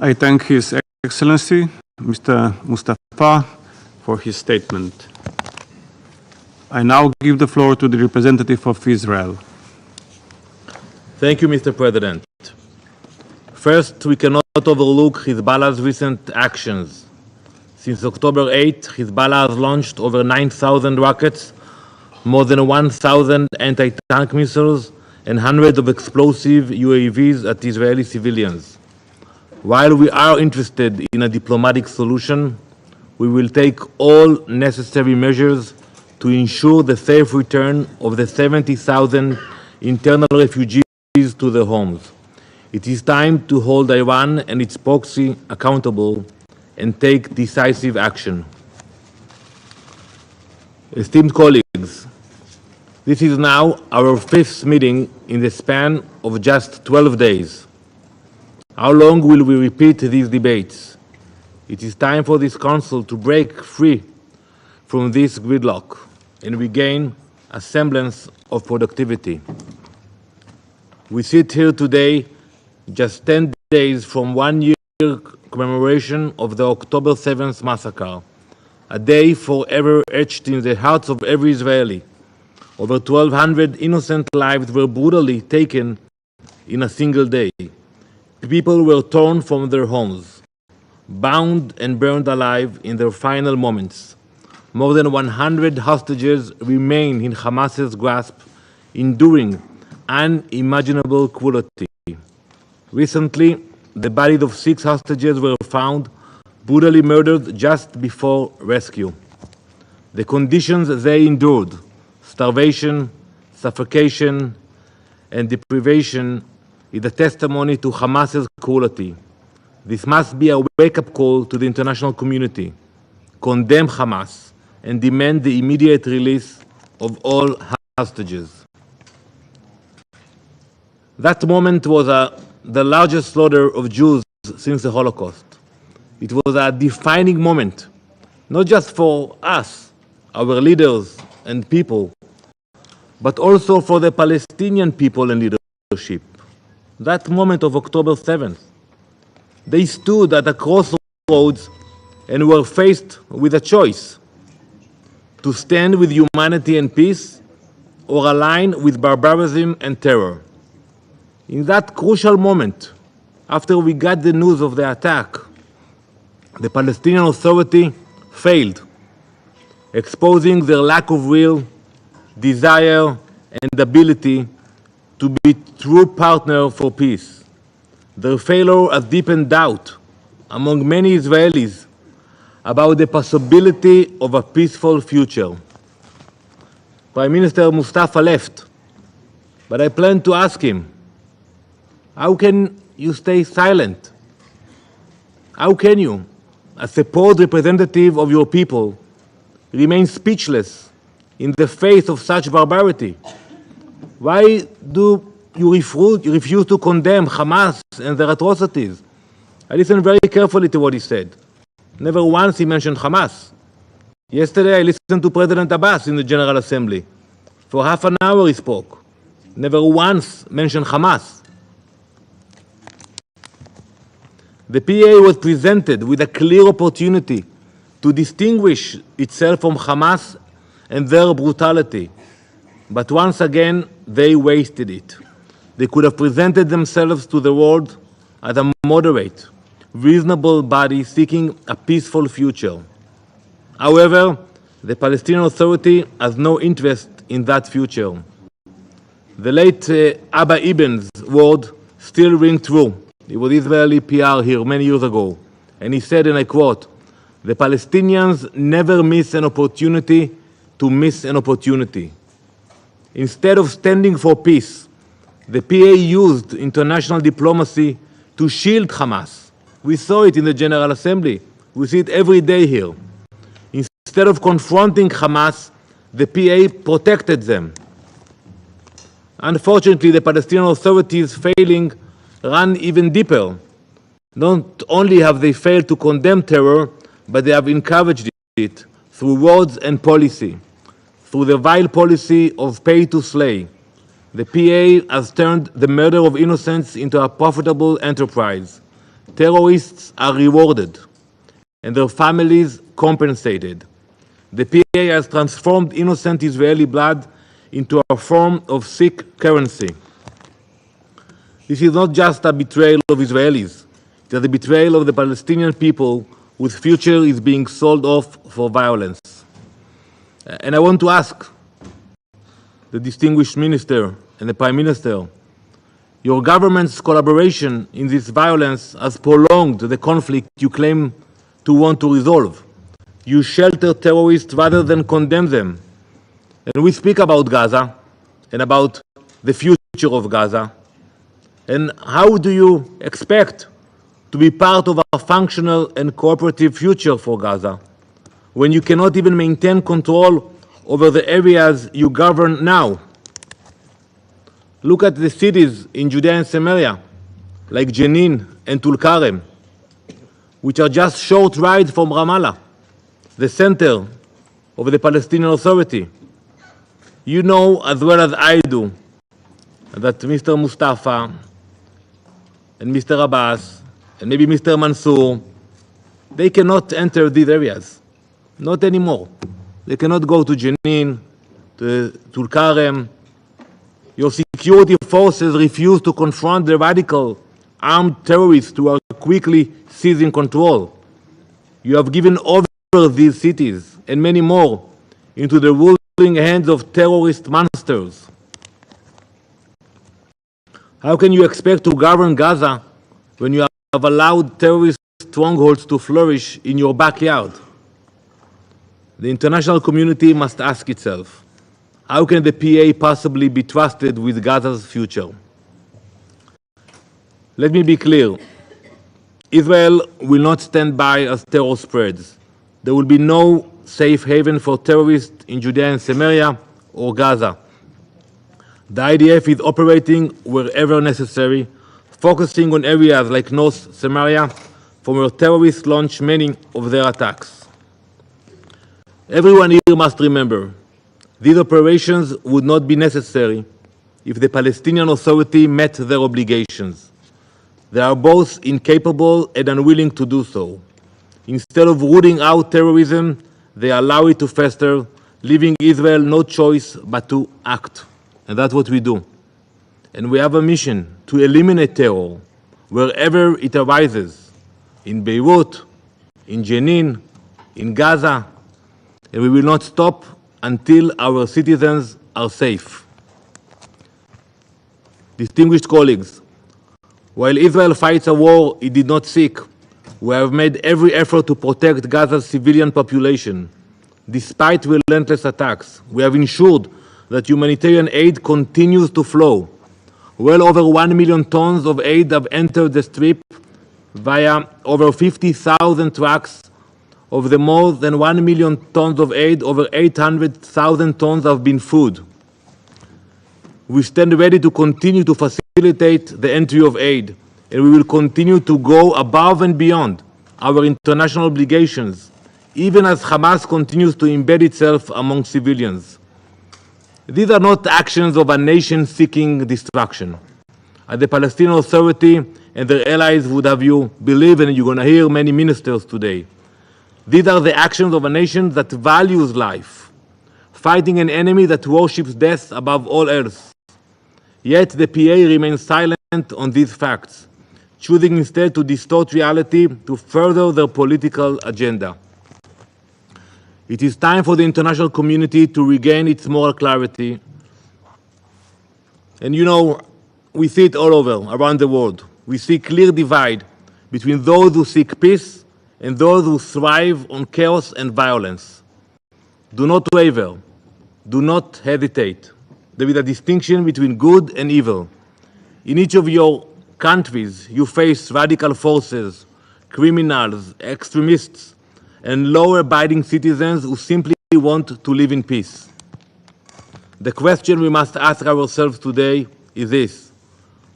I thank His Excellency, Mr. Mustafa, for his statement. I now give the floor to the representative of Israel. Thank you, Mr. President. First, we cannot overlook Hezbollah's recent actions. Since October 8, Hezbollah has launched over 9,000 rockets, more than 1,000 anti-tank missiles, and hundreds of explosive UAVs at Israeli civilians. While we are interested in a diplomatic solution, we will take all necessary measures to ensure the safe return of the 70,000 internal refugees to their homes. It is time to hold Iran and its proxy accountable and take decisive action. Esteemed colleagues, this is now our 5th meeting in the span of just 12 days. How long will we repeat these debates? It is time for this Council to break free from this gridlock and regain a semblance of productivity. We sit here today just 10 days from 1 year commemoration of the October 7th massacre, a day forever etched in the hearts of every Israeli. Over 1,200 innocent lives were brutally taken in a single day. People were torn from their homes, bound and burned alive in their final moments. More than 100 hostages remain in Hamas's grasp, enduring unimaginable cruelty. Recently, the bodies of 6 hostages were found brutally murdered just before rescue. The conditions they endured, starvation, suffocation, and deprivation, is a testimony to Hamas's cruelty. This must be a wake-up call to the international community. Condemn Hamas and demand the immediate release of all hostages. That moment was the largest slaughter of Jews since the Holocaust. It was a defining moment, not just for us, our leaders and people, but also for the Palestinian people and leadership. That moment of October 7th, they stood at a crossroads and were faced with a choice: to stand with humanity and peace or align with barbarism and terror. In that crucial moment, after we got the news of the attack, the Palestinian Authority failed, exposing their lack of will, desire, and ability to be true partner for peace. Their failure has deepened doubt among many Israelis about the possibility of a peaceful future. Prime Minister Mustafa left, but I plan to ask him, how can you stay silent? How can you, as a proud representative of your people, remain speechless in the face of such barbarity? Why do you refuse to condemn Hamas and their atrocities? I listened very carefully to what he said. Never once he mentioned Hamas. Yesterday I listened to President Abbas in the General Assembly. For half an hour he spoke. Never once mentioned Hamas. The PA was presented with a clear opportunity to distinguish itself from Hamas and their brutality. But once again, they wasted it. They could have presented themselves to the world as a moderate, reasonable body seeking a peaceful future. However, the Palestinian Authority has no interest in that future. The late Abba Eben's word still ring true. He was Israeli PR here many years ago. And he said, and I quote, "The Palestinians never miss an opportunity to miss an opportunity." Instead of standing for peace, the PA used international diplomacy to shield Hamas. We saw it in the General Assembly. We see it every day here. Instead of confronting Hamas, the PA protected them. Unfortunately, the Palestinian Authority's failing ran even deeper. Not only have they failed to condemn terror, but they have encouraged it through words and policy. Through the vile policy of pay to slay, the PA has turned the murder of innocents into a profitable enterprise. terrorists are rewarded and their families compensated. The PA has transformed innocent Israeli blood into a form of sick currency. This is not just a betrayal of Israelis, it is a betrayal of the Palestinian people whose future is being sold off for violence. And I want to ask the distinguished minister and the Prime Minister, your government's collaboration in this violence has prolonged the conflict you claim to want to resolve. You shelter terrorists rather than condemn them. And we speak about Gaza and about the future of Gaza. And how do you expect to be part of a functional and cooperative future for Gaza when you cannot even maintain control over the areas you govern now? Look at the cities in Judea and Samaria, like Jenin and Tulkarem, which are just short rides from Ramallah, the center of the Palestinian Authority. You know as well as I do that Mr. Mustafa and Mr. Abbas and maybe Mr. Mansour, they cannot enter these areas, not anymore. They cannot go to Jenin, to Tulkarem. Your security forces refuse to confront the radical armed terrorists who are quickly seizing control. You have given over these cities and many more into the ruling hands of terrorist monsters. How can you expect to govern Gaza when you have allowed terrorist strongholds to flourish in your backyard? The international community must ask itself, how can the PA possibly be trusted with Gaza's future? Let me be clear. Israel will not stand by as terror spreads. There will be no safe haven for terrorists in Judea and Samaria or Gaza. The IDF is operating wherever necessary, focusing on areas like North Samaria, from where terrorists launch many of their attacks. Everyone here must remember, these operations would not be necessary if the Palestinian Authority met their obligations. They are both incapable and unwilling to do so. Instead of rooting out terrorism, they allow it to fester, leaving Israel no choice but to act. And that's what we do. And we have a mission to eliminate terror wherever it arises, in Beirut, in Jenin, in Gaza, and we will not stop until our citizens are safe. Distinguished colleagues, while Israel fights a war it did not seek, we have made every effort to protect Gaza's civilian population. Despite relentless attacks, we have ensured that humanitarian aid continues to flow. Well over 1 million tons of aid have entered the Strip via over 50,000 trucks. Of the more than 1 million tons of aid, over 800,000 tons have been food. We stand ready to continue to facilitate the entry of aid, and we will continue to go above and beyond our international obligations, even as Hamas continues to embed itself among civilians. These are not actions of a nation seeking destruction. As the Palestinian Authority and their allies would have you believe, and you're going to hear many ministers today, these are the actions of a nation that values life, fighting an enemy that worships death above all else. Yet the PA remains silent on these facts, choosing instead to distort reality to further their political agenda. It is time for the international community to regain its moral clarity. And you know, we see it all over, around the world. We see a clear divide between those who seek peace and those who thrive on chaos and violence. Do not waver. Do not hesitate. There is a distinction between good and evil. In each of your countries, you face radical forces, criminals, extremists, and law-abiding citizens who simply want to live in peace. The question we must ask ourselves today is this: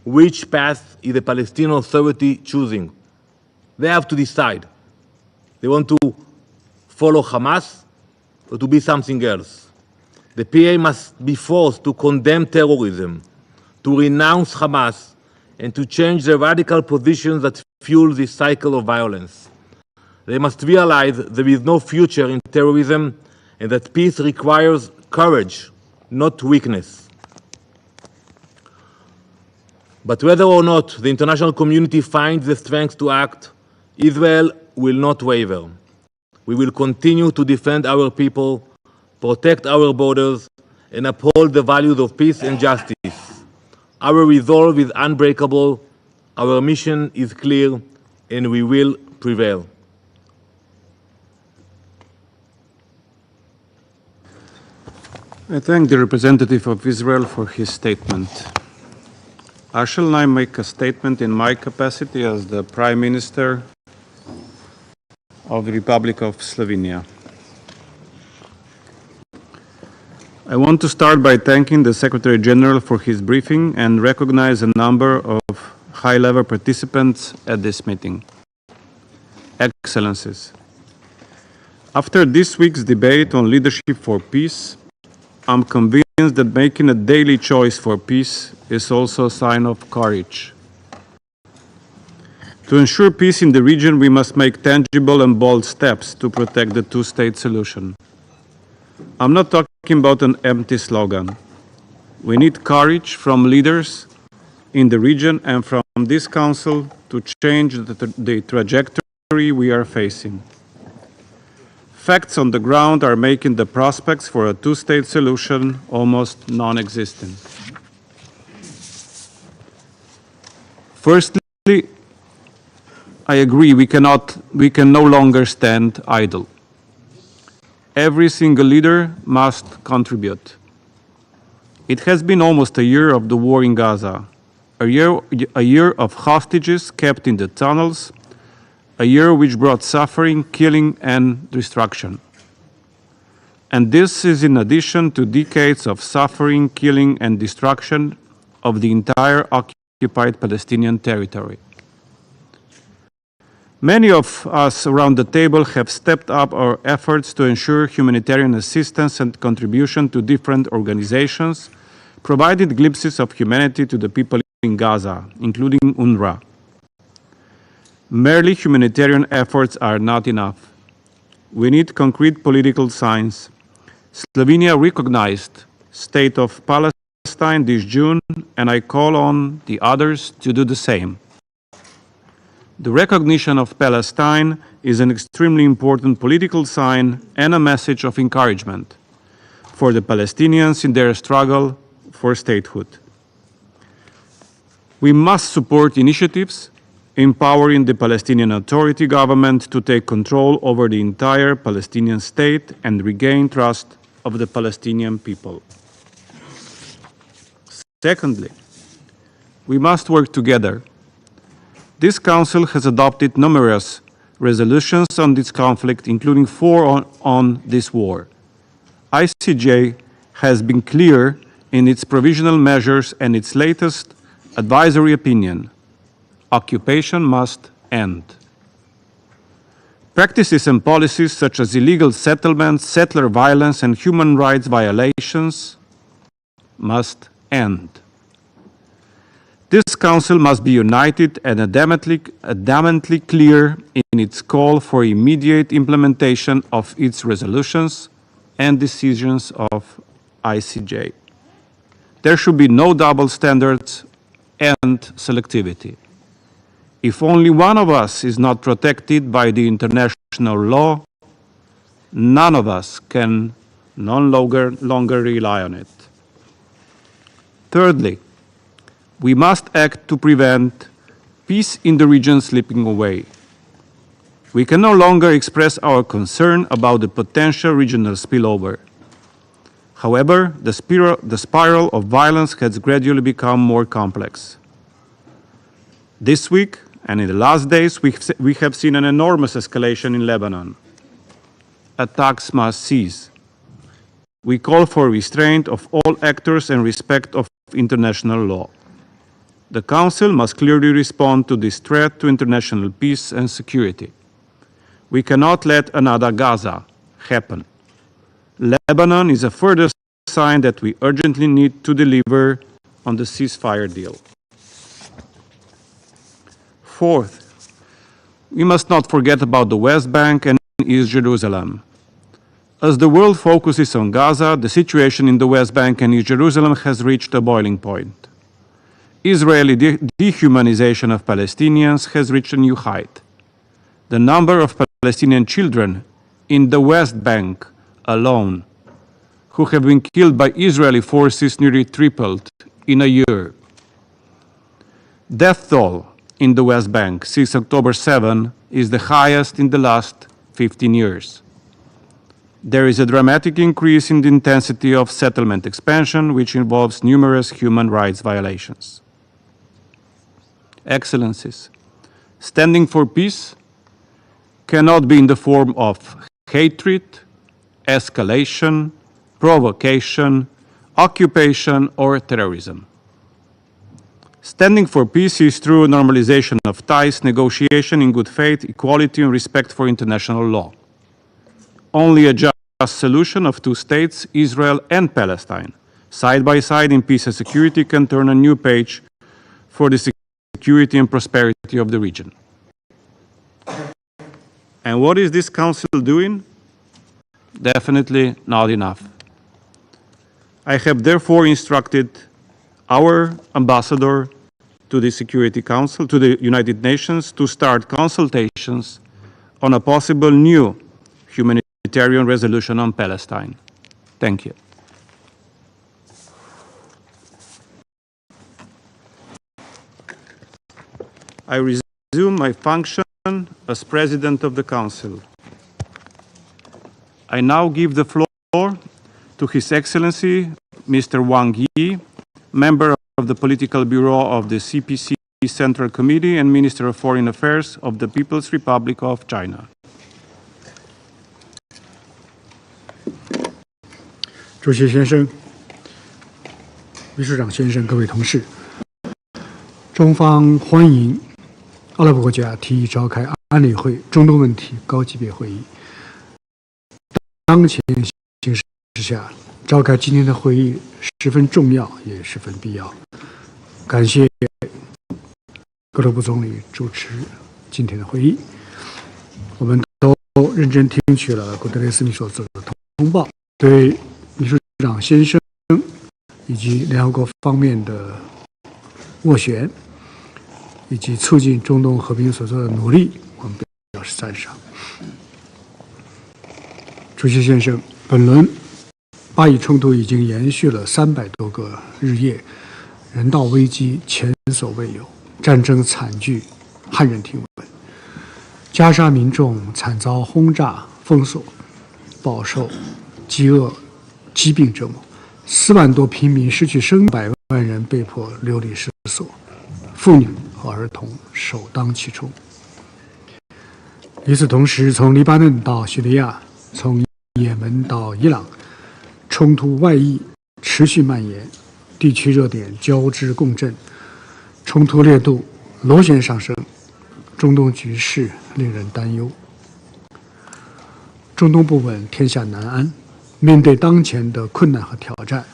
which path is the Palestinian Authority choosing? They have to decide. They want to follow Hamas or to be something else. The PA must be forced to condemn terrorism, to renounce Hamas, and to change the radical positions that fuel this cycle of violence. They must realize there is no future in terrorism and that peace requires courage, not weakness. But whether or not the international community finds the strength to act, Israel will not waver. We will continue to defend our people, protect our borders, and uphold the values of peace and justice. Our resolve is unbreakable, our mission is clear, and we will prevail. I thank the representative of Israel for his statement. I shall now make a statement in my capacity as the Prime Minister of the Republic of Slovenia. I want to start by thanking the Secretary General for his briefing and recognize a number of high-level participants at this meeting. Excellencies, after this week's debate on leadership for peace, I'm convinced that making a daily choice for peace is also a sign of courage. To ensure peace in the region, we must make tangible and bold steps to protect the two-state solution. I'm not talking about an empty slogan. We need courage from leaders in the region and from this Council to change the trajectory we are facing. Facts on the ground are making the prospects for a two-state solution almost non-existent. Firstly, I agree we can no longer stand idle. Every single leader must contribute. It has been almost a year of the war in Gaza, a year of hostages kept in the tunnels, a year which brought suffering, killing, and destruction. And this is in addition to decades of suffering, killing, and destruction of the entire occupied Palestinian territory. Many of us around the table have stepped up our efforts to ensure humanitarian assistance and contribution to different organizations, provided glimpses of humanity to the people in Gaza, including UNRWA. Merely humanitarian efforts are not enough. We need concrete political signs. Slovenia recognized State of Palestine this June, and I call on the others to do the same. The recognition of Palestine is an extremely important political sign and a message of encouragement for the Palestinians in their struggle for statehood. We must support initiatives empowering the Palestinian Authority government to take control over the entire Palestinian state and regain trust of the Palestinian people. Secondly, we must work together. This Council has adopted numerous resolutions on this conflict, including 4 on this war. ICJ has been clear in its provisional measures and its latest advisory opinion. Occupation must end. Practices and policies such as illegal settlements, settler violence, and human rights violations must end. This Council must be united and adamantly clear in its call for immediate implementation of its resolutions and decisions of ICJ. There should be no double standards and selectivity. If only one of us is not protected by the international law, none of us can no longer rely on it. Thirdly, we must act to prevent peace in the region slipping away. We can no longer express our concern about the potential regional spillover. However, the spiral of violence has gradually become more complex. This week, and in the last days, we have seen an enormous escalation in Lebanon. Attacks must cease. We call for restraint of all actors and respect of international law. The Council must clearly respond to this threat to international peace and security. We cannot let another Gaza happen. Lebanon is a further sign that we urgently need to deliver on the ceasefire deal. Fourth, we must not forget about the West Bank and East Jerusalem. As the world focuses on Gaza, the situation in the West Bank and East Jerusalem has reached a boiling point. Israeli dehumanization of Palestinians has reached a new height. The number of Palestinian children in the West Bank alone who have been killed by Israeli forces nearly tripled in a year. Death toll in the West Bank since October 7 is the highest in the last 15 years. There is a dramatic increase in the intensity of settlement expansion, which involves numerous human rights violations. Excellencies, standing for peace cannot be in the form of hatred, escalation, provocation, occupation, or terrorism. Standing for peace is through normalization of ties, negotiation in good faith, equality, and respect for international law. Only a just solution of two states, Israel and Palestine, side by side in peace and security, can turn a new page for the security and prosperity of the region. And what is this Council doing? Definitely not enough. I have therefore instructed our ambassador to the Security Council, to the United Nations, to start consultations on a possible new humanitarian resolution on Palestine. Thank you. I resume my function as President of the Council. I now give the floor to His Excellency, Mr. Wang Yi, Member of the Political Bureau of the CPC Central Committee and Minister of Foreign Affairs of the People's Republic of China. 主席先生、秘书长先生、各位同事，中方欢迎阿拉伯国家提议召开安理会中东问题高级别会议。当前形势之下，召开今天的会议十分重要，也十分必要。感谢格罗布总理主持今天的会议，我们都认真听取了古特雷斯秘书所做的通报，对秘书长先生以及联合国方面的斡旋，以及促进中东和平所做的努力，我们表示赞赏。主席先生，本轮巴以冲突已经延续了300多个日夜，人道危机前所未有，战争惨剧骇人听闻，加沙民众惨遭轰炸、封锁，饱受饥饿、疾病折磨，4万多平民失去生命，100万人被迫流离失所，妇女和儿童首当其冲。与此同时，从黎巴嫩到叙利亚，从也门到伊朗，冲突外溢持续蔓延，地区热点交织共振，冲突烈度螺旋上升，中东局势令人担忧。中东不稳，天下难安。面对当前的困难和挑战，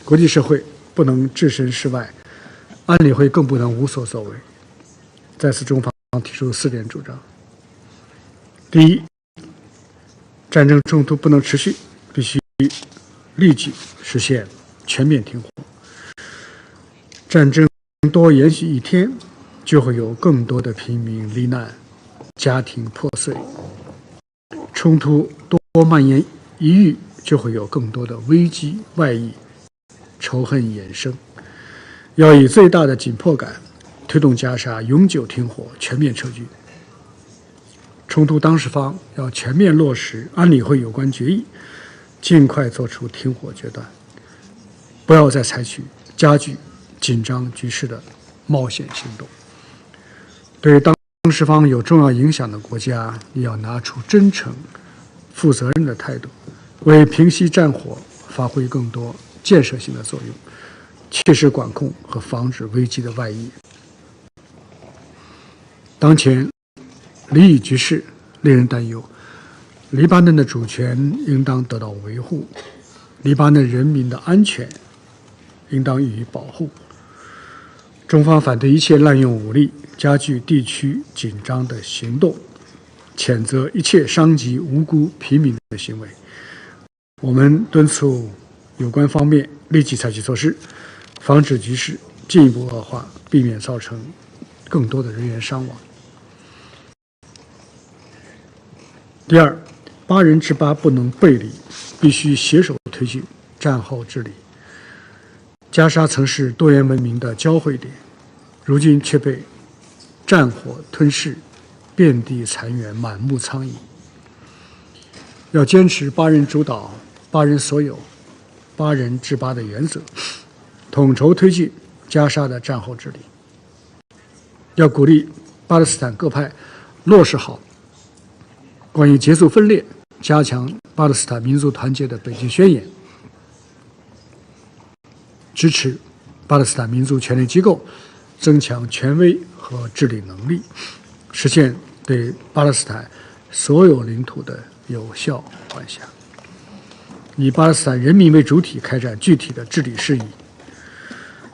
国际社会不能置身事外，安理会更不能无所作为。在此，中方提出4点主张：第一，战争冲突不能持续，必须立即实现全面停火。战争多延续1天，就会有更多的平民罹难，家庭破碎；冲突多蔓延1域，就会有更多的危机外溢，仇恨衍生。要以最大的紧迫感推动加沙永久停火、全面撤军。冲突当事方要全面落实安理会有关决议，尽快做出停火决断，不要再采取加剧紧张局势的冒险行动。对当事方有重要影响的国家，也要拿出真诚、负责任的态度，为平息战火发挥更多建设性的作用，切实管控和防止危机的外溢。当前黎以局势令人担忧，黎巴嫩的主权应当得到维护，黎巴嫩人民的安全应当予以保护。中方反对一切滥用武力、加剧地区紧张的行动，谴责一切伤及无辜平民的行为。我们敦促有关方面立即采取措施，防止局势进一步恶化，避免造成更多的人员伤亡。第二，8人之8不能背离，必须携手推进战后治理。加沙曾是多元文明的交汇点，如今却被战火吞噬，遍地残垣，满目苍夷。要坚持8人主导、8人所有、8人之8的原则，统筹推进加沙的战后治理。要鼓励巴勒斯坦各派落实好关于结束分裂、加强巴勒斯坦民族团结的北京宣言，支持巴勒斯坦民族权力机构增强权威和治理能力，实现对巴勒斯坦所有领土的有效管辖，以巴勒斯坦人民为主体开展具体的治理事宜。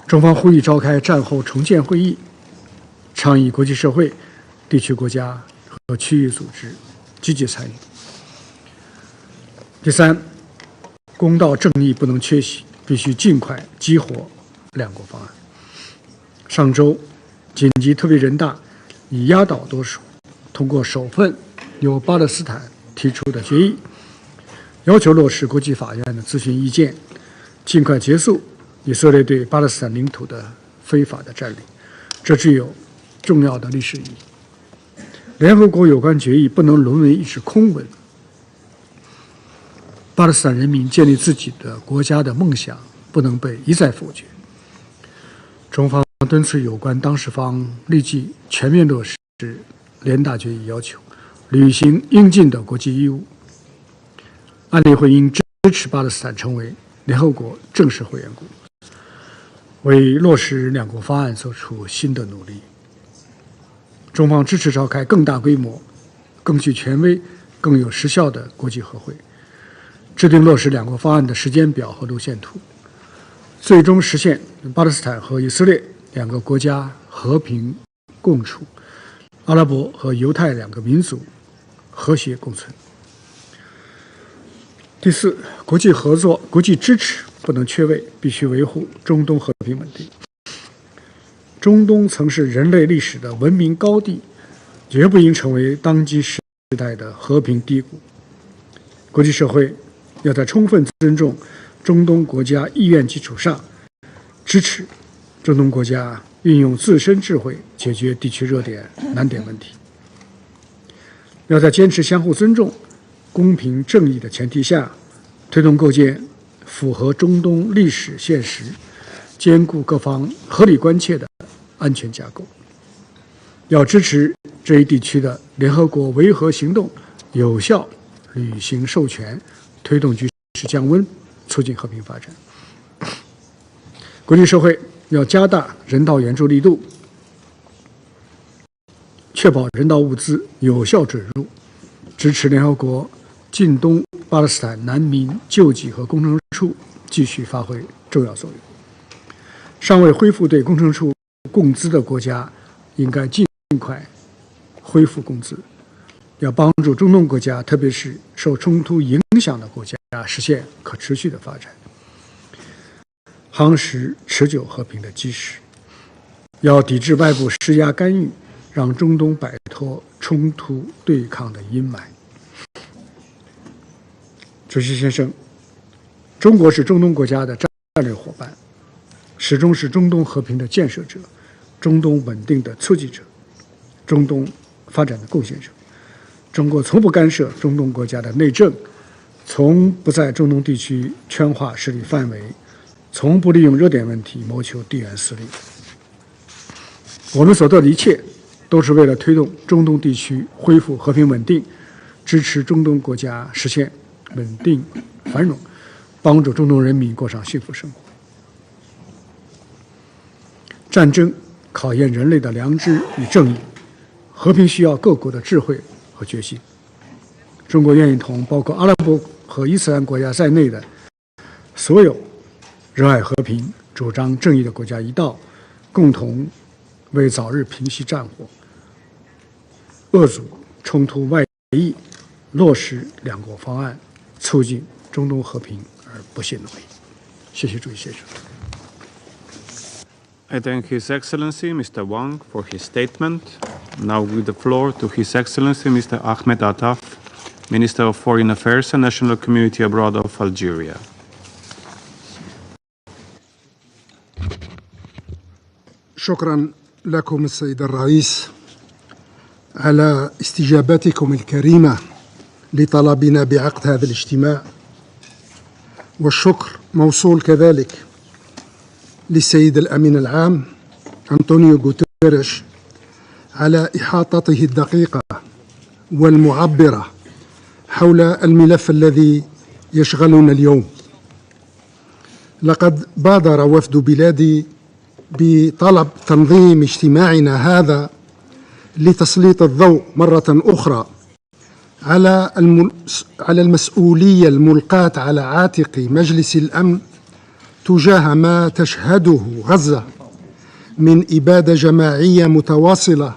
中方呼吁召开战后重建会议，倡议国际社会、地区国家和区域组织积极参与。第三，公道正义不能缺席，必须尽快激活两国方案。上周，紧急特别人大以压倒多数通过首份由巴勒斯坦提出的决议，要求落实国际法院的咨询意见，尽快结束以色列对巴勒斯坦领土的非法的占领，这具有重要的历史意义。联合国有关决议不能沦为一纸空文，巴勒斯坦人民建立自己的国家的梦想不能被一再否决。中方敦促有关当事方立即全面落实联大决议要求，履行应尽的国际义务。安理会应支持巴勒斯坦成为联合国正式会员国，为落实两国方案做出新的努力。中方支持召开更大规模、更具权威、更有实效的国际和会，制定落实两国方案的时间表和路线图，最终实现巴勒斯坦和以色列两个国家和平共处，阿拉伯和犹太两个民族和谐共存。第四，国际合作、国际支持不能缺位，必须维护中东和平稳定。中东曾是人类历史的文明高地，绝不应成为当今时代的和平低谷。国际社会要在充分尊重中东国家意愿基础上，支持中东国家运用自身智慧解决地区热点难点问题。要在坚持相互尊重、公平正义的前提下，推动构建符合中东历史现实、兼顾各方合理关切的安全架构。要支持这一地区的联合国维和行动有效履行授权，推动局势降温，促进和平发展。国际社会要加大人道援助力度，确保人道物资有效准入，支持联合国近东巴勒斯坦难民救济和工程处继续发挥重要作用。尚未恢复对工程处供资的国家，应该尽快恢复供资。要帮助中东国家，特别是受冲突影响的国家，实现可持续的发展，夯实持久和平的基石。要抵制外部施压干预，让中东摆脱冲突对抗的阴霾。主席先生，中国是中东国家的战略伙伴，始终是中东和平的建设者、中东稳定的促进者、中东发展的贡献者。中国从不干涉中东国家的内政，从不在中东地区圈化势力范围，从不利用热点问题谋求地缘私利。我们所做的一切，都是为了推动中东地区恢复和平稳定，支持中东国家实现稳定繁荣，帮助中东人民过上幸福生活。战争考验人类的良知与正义，和平需要各国的智慧和决心。中国愿意同包括阿拉伯和伊斯兰国家在内的所有热爱和平、主张正义的国家一道，共共同为早日平息战火、遏阻冲突外溢、落实两国方案、促进中东和平而不懈努力。谢谢主席先生。I thank His Excellency Mr. Wang for his statement. Now give the floor to His Excellency Mr. Ahmed Attaf, Minister of Foreign Affairs and National Community Abroad of Algeria. شكرا لكم السيد الرئيس على استجابتكم الكريمة لطلبنا بعقد هذا الاجتماع، والشكر موصول كذلك للسيد الأمين العام أنطونيو غوتيريش على إحاطته الدقيقة والمعبرة حول الملف الذي يشغلنا اليوم. لقد بادر وفد بلادي بطلب تنظيم اجتماعنا هذا لتسليط الضوء مرة أخرى على المسؤولية الملقاة على عاتق مجلس الأمن تجاه ما تشهده غزة من إبادة جماعية متواصلة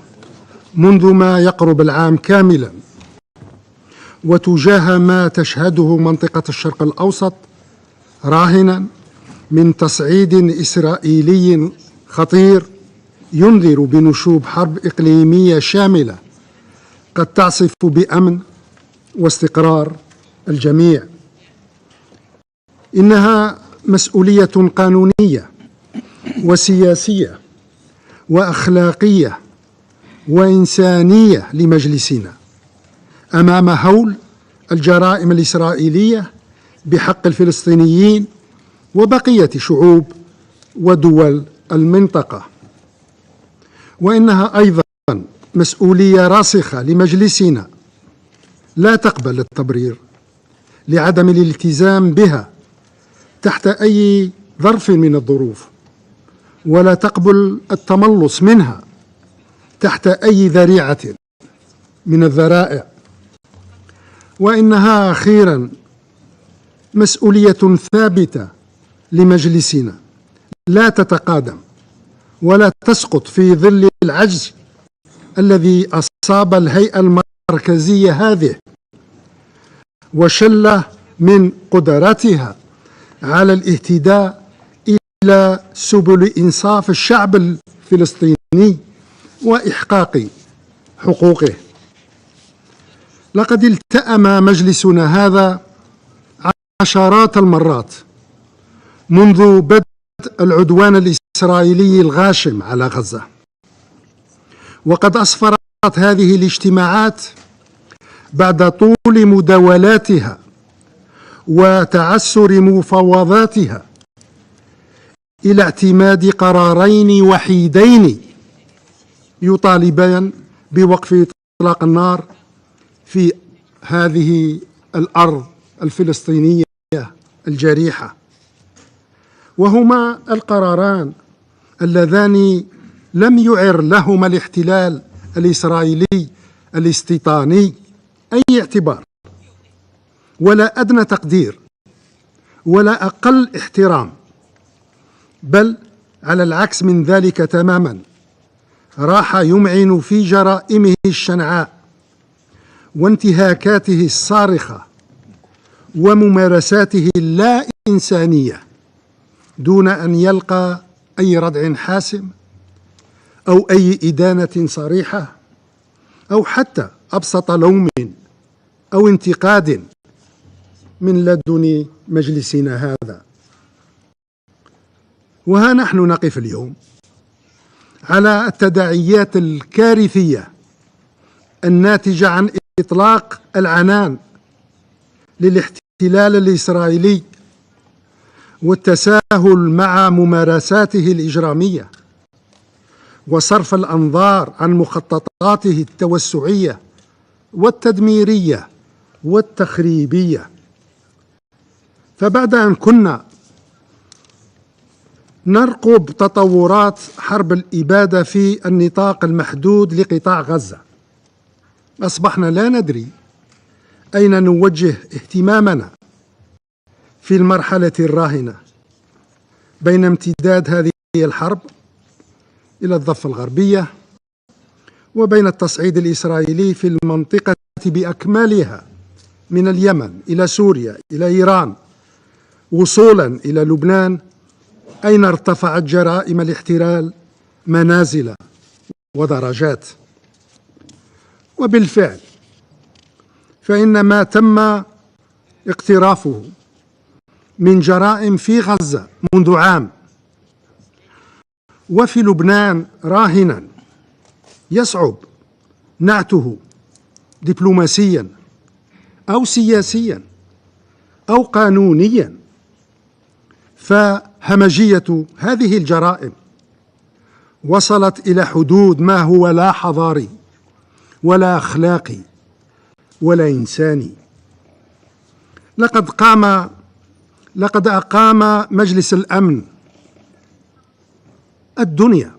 منذ ما يقرب العام كاملا، وتجاه ما تشهده منطقة الشرق الأوسط راهنا من تصعيد إسرائيلي خطير ينذر بنشوب حرب إقليمية شاملة قد تعصف بأمن واستقرار الجميع. إنها مسؤولية قانونية وسياسية وأخلاقية وإنسانية لمجلسنا أمام هول الجرائم الإسرائيلية بحق الفلسطينيين وبقية شعوب ودول المنطقة. وإنها أيضا مسؤولية راسخة لمجلسنا لا تقبل التبرير لعدم الالتزام بها تحت أي ظرف من الظروف، ولا تقبل التملص منها تحت أي ذريعة من الذرائع. وإنها أخيرا مسؤولية ثابتة لمجلسنا لا تتقادم ولا تسقط في ظل العجز الذي أصاب الهيئة المركزية هذه وشل من قدرتها على الاهتداء إلى سبل إنصاف الشعب الفلسطيني وإحقاق حقوقه. لقد التأم مجلسنا هذا عشرات المرات منذ بدء العدوان الإسرائيلي الغاشم على غزة، وقد أسفرت هذه الاجتماعات بعد طول مداولاتها وتعسر مفاوضاتها إلى اعتماد قرارين وحيدين يطالبان بوقف إطلاق النار في هذه الأرض الفلسطينية الجريحة، وهما القراران اللذان لم يعر لهما الاحتلال الإسرائيلي الاستيطاني أي اعتبار ولا أدنى تقدير ولا أقل احترام، بل على العكس من ذلك تماما راح يمعن في جرائمه الشنعاء وانتهاكاته الصارخة وممارساته اللا إنسانية دون أن يلقى أي ردع حاسم أو أي إدانة صريحة أو حتى أبسط لوم أو انتقاد من لدن مجلسنا هذا. وها نحن نقف اليوم على التداعيات الكارثية الناتجة عن إطلاق العنان للاحتلال الإسرائيلي والتساهل مع ممارساته الإجرامية وصرف الأنظار عن مخططاته التوسعية والتدميرية والتخريبية. فبعد أن كنا نرقب تطورات حرب الإبادة في النطاق المحدود لقطاع غزة، أصبحنا لا ندري أين نوجه اهتمامنا في المرحلة الراهنة بين امتداد هذه الحرب إلى الضفة الغربية، وبين التصعيد الإسرائيلي في المنطقة بأكملها من اليمن إلى سوريا إلى إيران وصولا إلى لبنان، أين ارتفعت جرائم الاحتلال منازل ودرجات. وبالفعل فإن ما تم اقترافه من جرائم في غزة منذ عام وفي لبنان راهنا يصعب نعته دبلوماسيا أو سياسيا أو قانونيا، فهمجية هذه الجرائم وصلت إلى حدود ما هو لا حضاري ولا أخلاقي ولا إنساني. لقد أقام مجلس الأمن الدنيا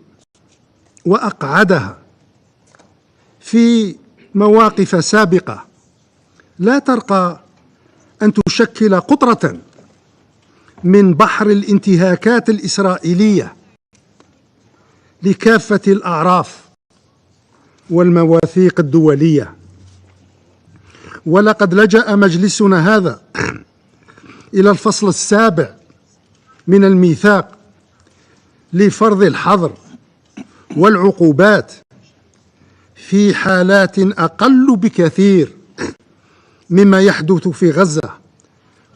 وأقعدها في مواقف سابقة لا ترقى أن تشكل قطرة من بحر الانتهاكات الإسرائيلية لكافة الأعراف والمواثيق الدولية. ولقد لجأ مجلسنا هذا إلى الفصل السابع من الميثاق لفرض الحظر والعقوبات في حالات أقل بكثير مما يحدث في غزة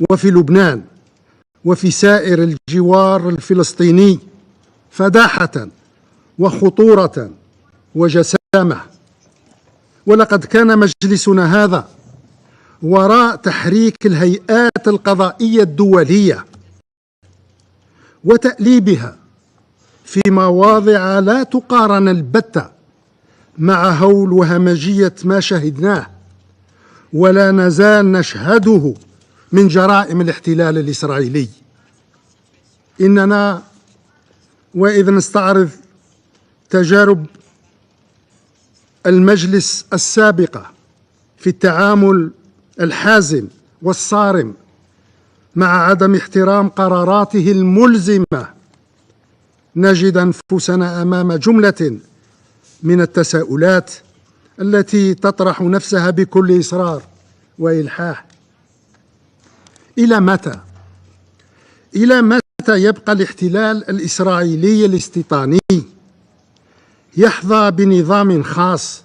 وفي لبنان وفي سائر الجوار الفلسطيني فداحة وخطورة وجسامة. ولقد كان مجلسنا هذا وراء تحريك الهيئات القضائية الدولية وتأليبها في مواضع لا تقارن البتة مع هول وهمجية ما شهدناه ولا نزال نشهده من جرائم الاحتلال الإسرائيلي. إننا وإذ نستعرض تجارب المجلس السابقة في التعامل الحازم والصارم مع عدم احترام قراراته الملزمة، نجد أنفسنا أمام جملة من التساؤلات التي تطرح نفسها بكل إصرار وإلحاح. إلى متى؟ إلى متى يبقى الاحتلال الإسرائيلي الاستيطاني يحظى بنظام خاص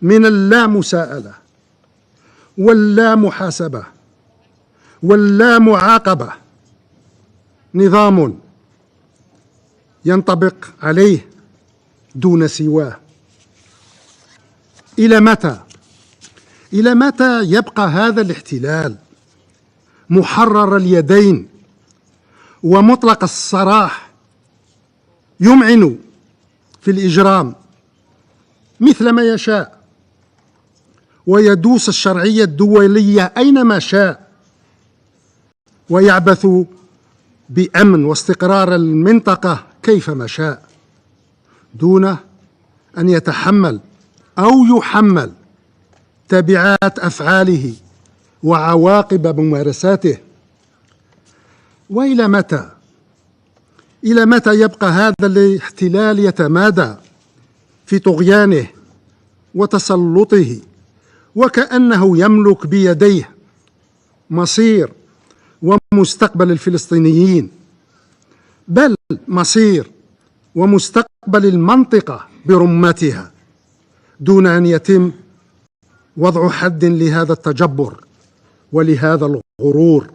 من اللامساءلة واللامحاسبة واللامعاقبة، نظام ينطبق عليه دون سواه؟ إلى متى؟ إلى متى يبقى هذا الاحتلال محرر اليدين ومطلق السراح يمعن في الإجرام مثل ما يشاء ويدوس الشرعية الدولية أينما شاء ويعبث بأمن واستقرار المنطقة كيفما شاء دون أن يتحمل أو يحمل تبعات أفعاله وعواقب ممارساته؟ وإلى متى؟ إلى متى يبقى هذا الاحتلال يتمادى في طغيانه وتسلطه وكأنه يملك بيديه مصير ومستقبل الفلسطينيين، بل مصير ومستقبل المنطقة برمتها، دون أن يتم وضع حد لهذا التجبر ولهذا الغرور؟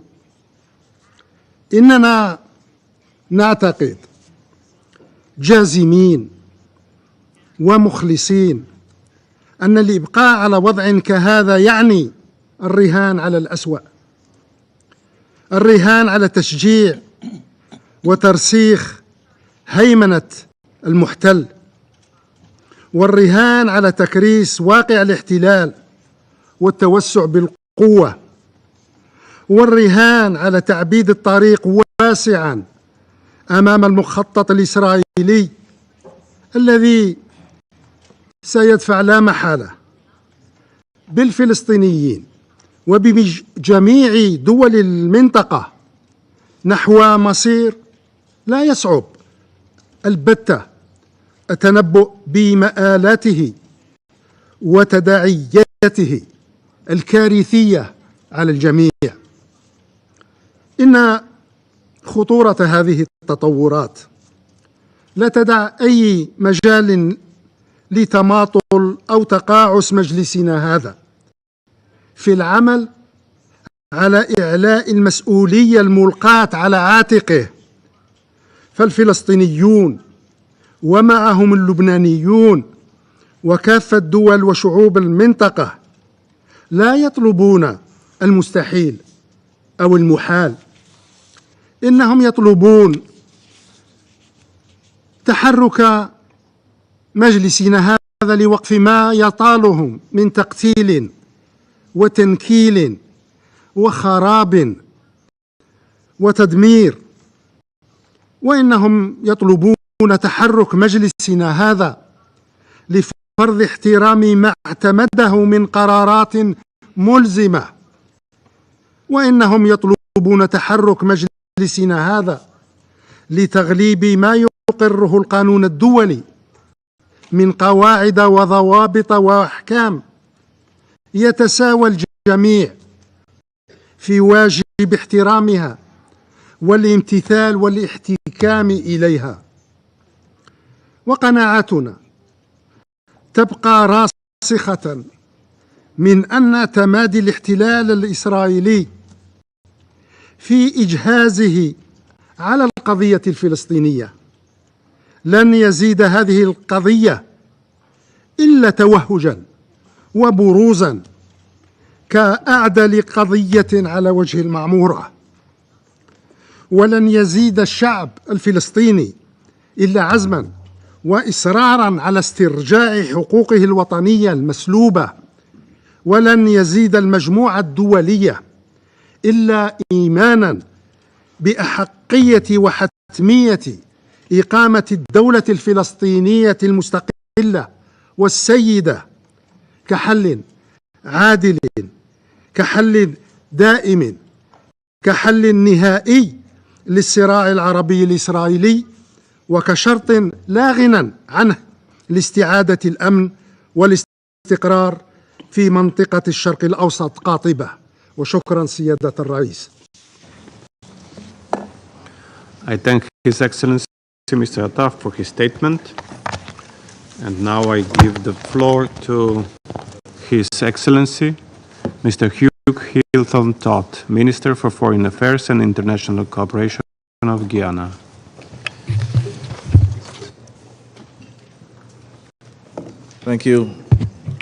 إننا نعتقد جازمين ومخلصين أن الإبقاء على وضع كهذا يعني الرهان على الأسوأ، الرهان على تشجيع وترسيخ هيمنة المحتل، والرهان على تكريس واقع الاحتلال والتوسع بالقوة، والرهان على تعبيد الطريق واسعا أمام المخطط الإسرائيلي الذي سيدفع لا محالة بالفلسطينيين وبجميع دول المنطقة نحو مصير لا يصعب البتة التنبؤ بمآلاته وتداعياته الكارثية على الجميع. إن خطورة هذه التطورات لا تدع أي مجال لتماطل أو تقاعس مجلسنا هذا في العمل على إعلاء المسؤولية الملقاة على عاتقه. فالفلسطينيون ومعهم اللبنانيون وكافة دول وشعوب المنطقة لا يطلبون المستحيل أو المحال، إنهم يطلبون تحرك مجلسنا هذا لوقف ما يطالهم من تقتيل وتنكيل وخراب وتدمير، وإنهم يطلبون تحرك مجلسنا هذا لفرض احترام ما اعتمده من قرارات ملزمة، وإنهم يطلبون تحرك مجلسنا هذا لتغليب ما يقره القانون الدولي من قواعد وضوابط وأحكام يتساوى الجميع في واجب احترامها والامتثال والاحتكام إليها. وقناعتنا تبقى راسخة من أن تمادي الاحتلال الإسرائيلي في إجهازه على القضية الفلسطينية لن يزيد هذه القضية إلا توهجا وبروزا كأعدل قضية على وجه المعمورة، ولن يزيد الشعب الفلسطيني إلا عزما وإصرارا على استرجاع حقوقه الوطنية المسلوبة، ولن يزيد المجموعة الدولية إلا إيمانا بأحقية وحتمية إقامة الدولة الفلسطينية المستقلة والسيدة كحل عادل، كحل دائم، كحل نهائي للصراع العربي الإسرائيلي، وكشرط لا غنى عنه لاستعادة الأمن والاستقرار في منطقة الشرق الأوسط قاطبة. وشكرا سيادة الرئيس. I thank His Excellency Mr. Attaf for his statement. And now I give the floor to His Excellency Mr. Hugh Hilton Todd, Minister for Foreign Affairs and International Cooperation of Guyana. Thank you.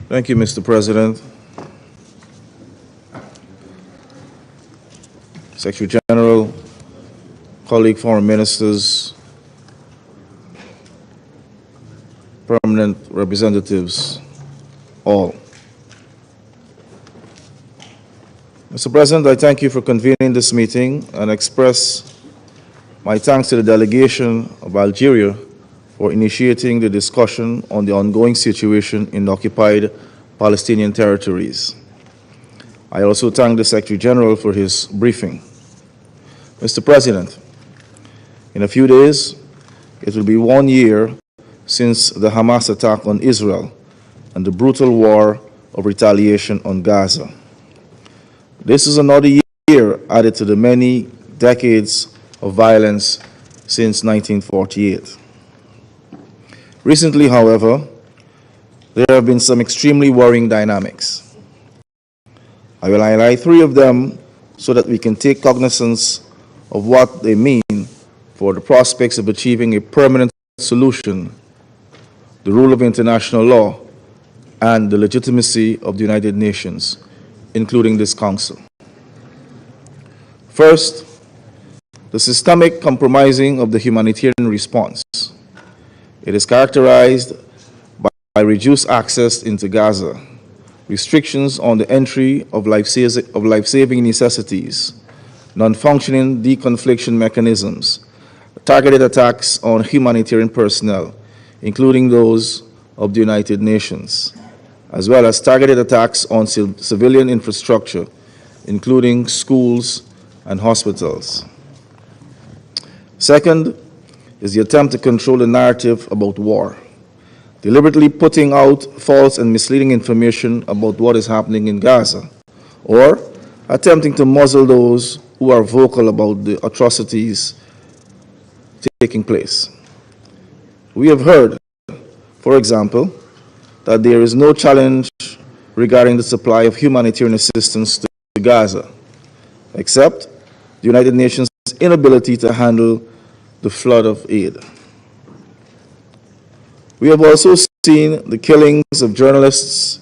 Thank you, Mr. President. Secretary General, colleague foreign ministers, permanent representatives, all. Mr. President, I thank you for convening this meeting and express my thanks to the delegation of Algeria for initiating the discussion on the ongoing situation in the occupied Palestinian territories. I also thank the Secretary General for his briefing. Mr. President, in a few days, it will be 1 year since the Hamas attack on Israel and the brutal war of retaliation on Gaza. This is another year added to the many decades of violence since 1948. Recently, however, there have been some extremely worrying dynamics. I will highlight 3 of them so that we can take cognizance of what they mean for the prospects of achieving a permanent solution, the rule of international law, and the legitimacy of the United Nations, including this Council. First, the systemic compromising of the humanitarian response. It is characterized by reduced access into Gaza, restrictions on the entry of life-saving necessities, non-functioning deconfliction mechanisms, targeted attacks on humanitarian personnel, including those of the United Nations, as well as targeted attacks on civilian infrastructure, including schools and hospitals. Second is the attempt to control the narrative about war. deliberately putting out false and misleading information about what is happening in Gaza, or attempting to muzzle those who are vocal about the atrocities taking place. We have heard, for example, that there is no challenge regarding the supply of humanitarian assistance to Gaza, except the United Nations' inability to handle the flood of aid. We have also seen the killings of journalists,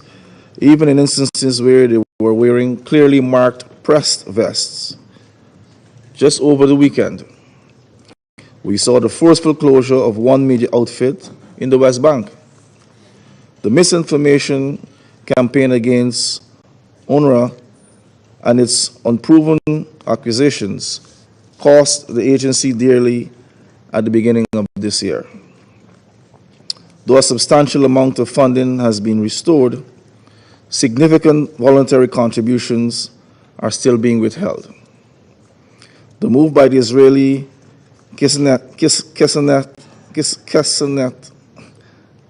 even in instances where they were wearing clearly marked press vests. Just over the weekend, we saw the forceful closure of one media outfit in the West Bank. The misinformation campaign against UNRWA and its unproven accusations cost the agency dearly at the beginning of this year. Though a substantial amount of funding has been restored, significant voluntary contributions are still being withheld. The move by the Israeli Kessenet,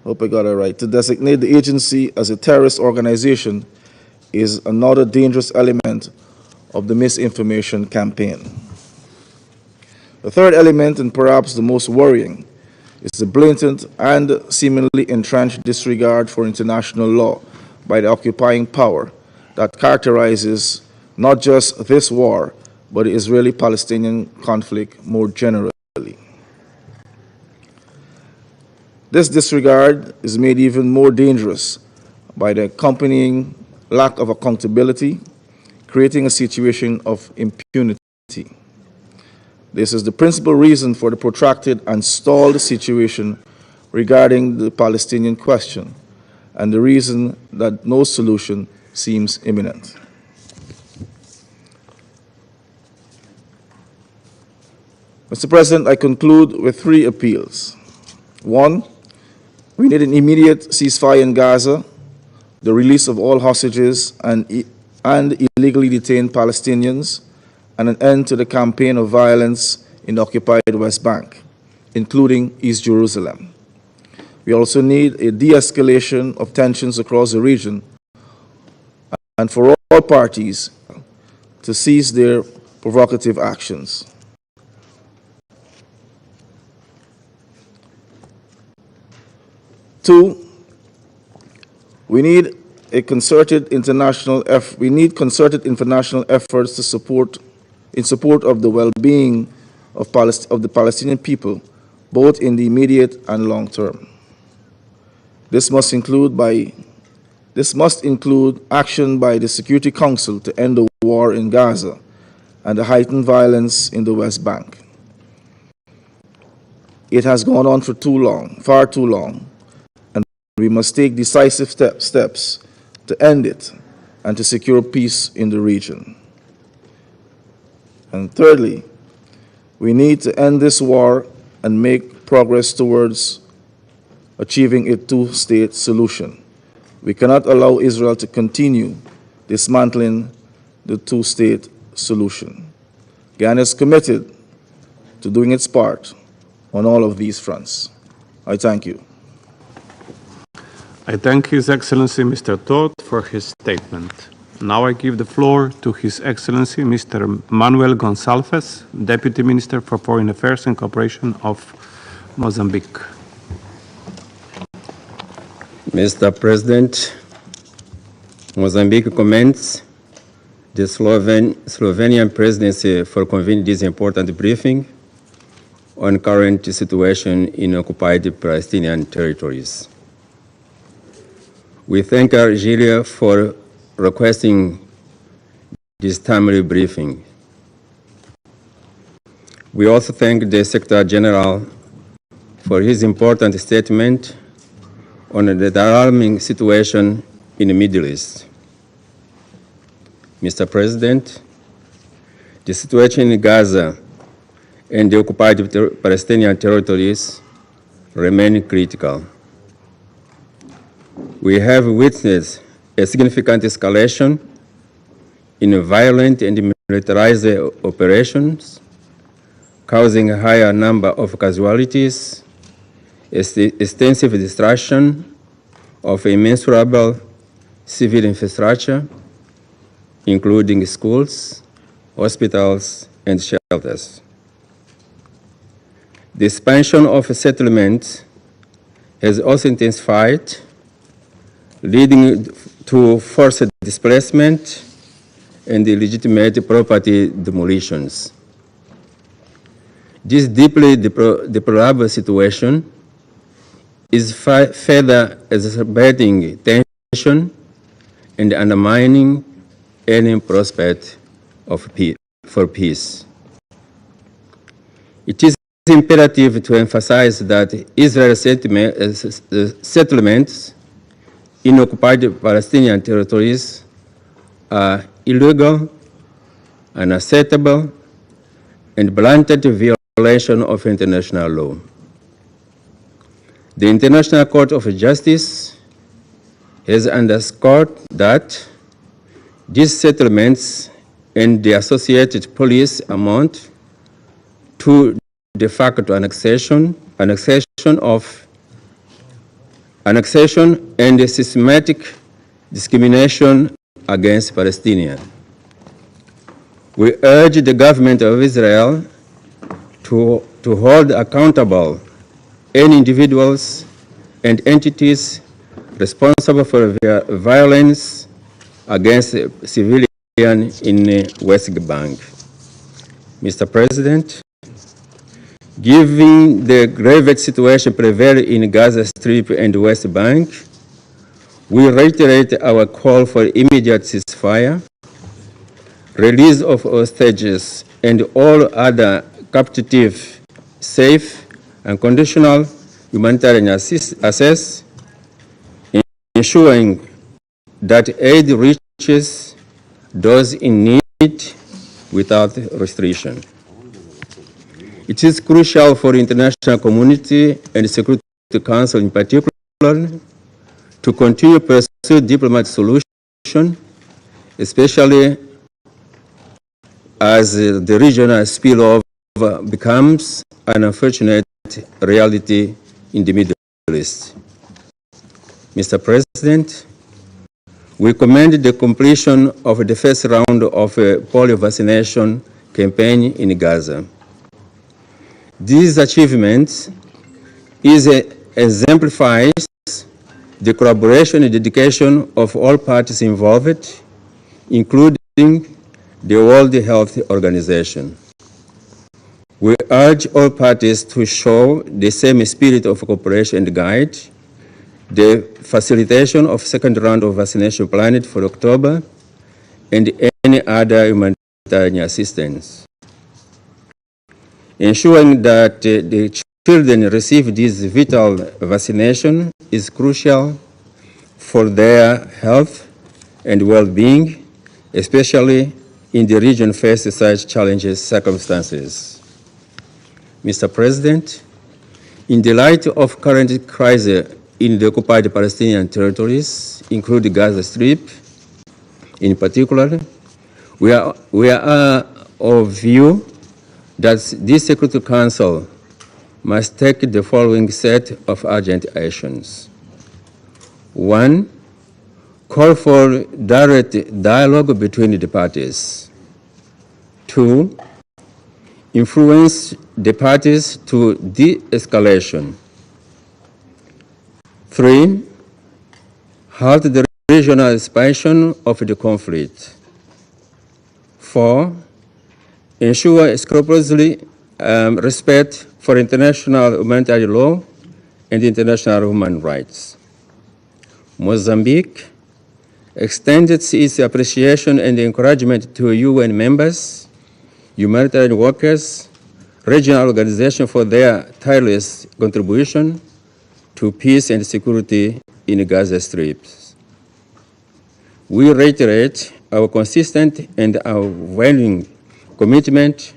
hope I got it right, to designate the agency as a terrorist organization is another dangerous element of the misinformation campaign. The third element, and perhaps the most worrying, is the blatant and seemingly entrenched disregard for international law by the occupying power that characterizes not just this war, but the Israeli-Palestinian conflict more generally. This disregard is made even more dangerous by the accompanying lack of accountability, creating a situation of impunity. This is the principal reason for the protracted and stalled situation regarding the Palestinian question, and the reason that no solution seems imminent. Mr. President, I conclude with three appeals. One, we need an immediate ceasefire in Gaza, the release of all hostages and illegally detained Palestinians, and an end to the campaign of violence in the occupied West Bank, including East Jerusalem. We also need a de-escalation of tensions across the region and for all parties to cease their provocative actions. Two, we need concerted international efforts in support of the well-being of the Palestinian people, both in the immediate and long term. This must include action by the Security Council to end the war in Gaza and the heightened violence in the West Bank. It has gone on for too long, far too long, and we must take decisive steps to end it and to secure peace in the region. And thirdly, we need to end this war and make progress towards achieving a two-state solution. We cannot allow Israel to continue dismantling the two-state solution. Ghana is committed to doing its part on all of these fronts. I thank you. I thank His Excellency Mr. Todt for his statement. Now I give the floor to His Excellency Mr. Manuel Gonçalves, Deputy Minister for Foreign Affairs and Cooperation of Mozambique. Mr. President, Mozambique commends the Slovenian presidency for convening this important briefing on current situation in occupied Palestinian territories. We thank Algeria for requesting this timely briefing. We also thank the Secretary General for his important statement on the alarming situation in the Middle East. Mr. President, the situation in Gaza and the occupied Palestinian territories remain critical. We have witnessed a significant escalation in violent and militarized operations, causing a higher number of casualties, extensive destruction of immeasurable civil infrastructure, including schools, hospitals, and shelters. The expansion of settlements has also intensified, leading to forced displacement and illegitimate property demolitions. This deeply deplorable situation is further exacerbating tension and undermining any prospect of for peace. It is imperative to emphasize that Israel's settlements in occupied Palestinian territories are illegal, unacceptable, and blatant violation of international law. The International Court of Justice has underscored that these settlements and the associated police amount to de facto annexation and systematic discrimination against Palestinians. We urge the government of Israel to hold accountable any individuals and entities responsible for violence against civilians in the West Bank. Mr. President, given the grave situation prevailing in Gaza Strip and West Bank, we reiterate our call for immediate ceasefire, release of hostages and all other captive, safe and conditional humanitarian access, ensuring that aid reaches those in need without restriction. It is crucial for the international community and the Security Council in particular to continue to pursue diplomatic solutions, especially as the regional spillover becomes an unfortunate reality in the Middle East. Mr. President, we commend the completion of the first round of a polio vaccination campaign in Gaza. These achievements exemplifies the collaboration and dedication of all parties involved, including the World Health Organization. We urge all parties to show the same spirit of cooperation and guide the facilitation of second round of vaccination planned for October and any other humanitarian assistance. Ensuring that the children receive this vital vaccination is crucial for their health and well-being, especially in the region facing such challenging circumstances. Mr. President, in the light of current crisis in the occupied Palestinian territories, including Gaza Strip in particular, we are of view that this Security Council must take the following set of urgent actions. 1, call for direct dialogue between the parties. 2, influence the parties to de-escalation. 3, halt the regional expansion of the conflict. 4, ensure scrupulously respect for international humanitarian law and international human rights. Mozambique extended its appreciation and encouragement to UN members, humanitarian workers, regional organizations for their tireless contribution to peace and security in Gaza Strip. We reiterate our consistent and unwavering commitment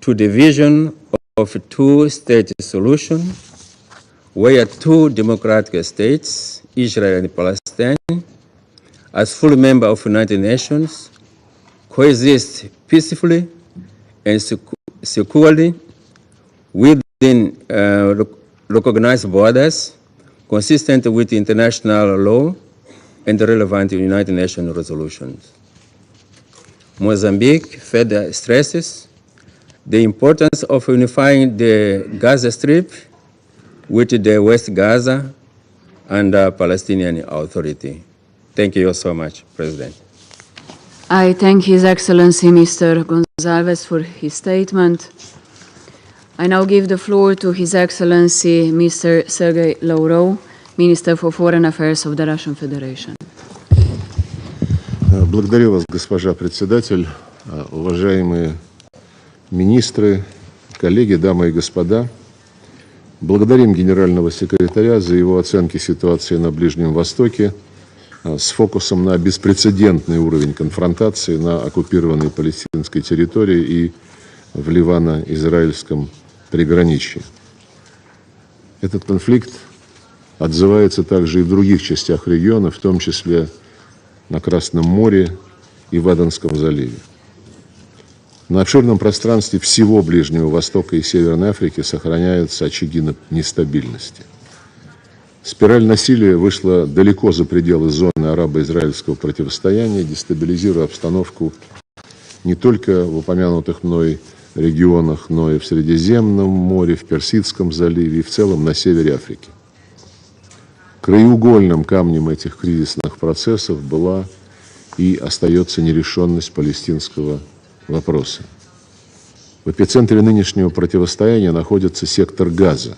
to the vision of a two-state solution where two democratic states, Israel and Palestine, as full members of the United Nations, coexist peacefully and securely within recognized borders consistent with international law and relevant United Nations resolutions. Mozambique further stresses the importance of unifying the Gaza Strip with the West Gaza and the Palestinian Authority. Thank you so much, President. I thank His Excellency Mr. Gonzalez for his statement. I now give the floor to His Excellency Mr. Sergei Lavrov, Minister for Foreign Affairs of the Russian Federation. Благодарю вас, госпожа председатель, уважаемые министры, коллеги, дамы и господа. Благодарим генерального секретаря за его оценки ситуации на Ближнем Востоке с фокусом на беспрецедентный уровень конфронтации на оккупированной палестинской территории и в Ливано-Израильском приграничье. Этот конфликт отзывается также и в других частях региона, в том числе на Красном море и в Аденском заливе. На обширном пространстве всего Ближнего Востока и Северной Африки сохраняются очаги нестабильности. Спираль насилия вышла далеко за пределы зоны арабо-израильского противостояния, дестабилизируя обстановку не только в упомянутых мной регионах, но и в Средиземном море, в Персидском заливе и в целом на севере Африки. Краеугольным камнем этих кризисных процессов была и остается нерешенность палестинского вопроса. В эпицентре нынешнего противостояния находится сектор Газа,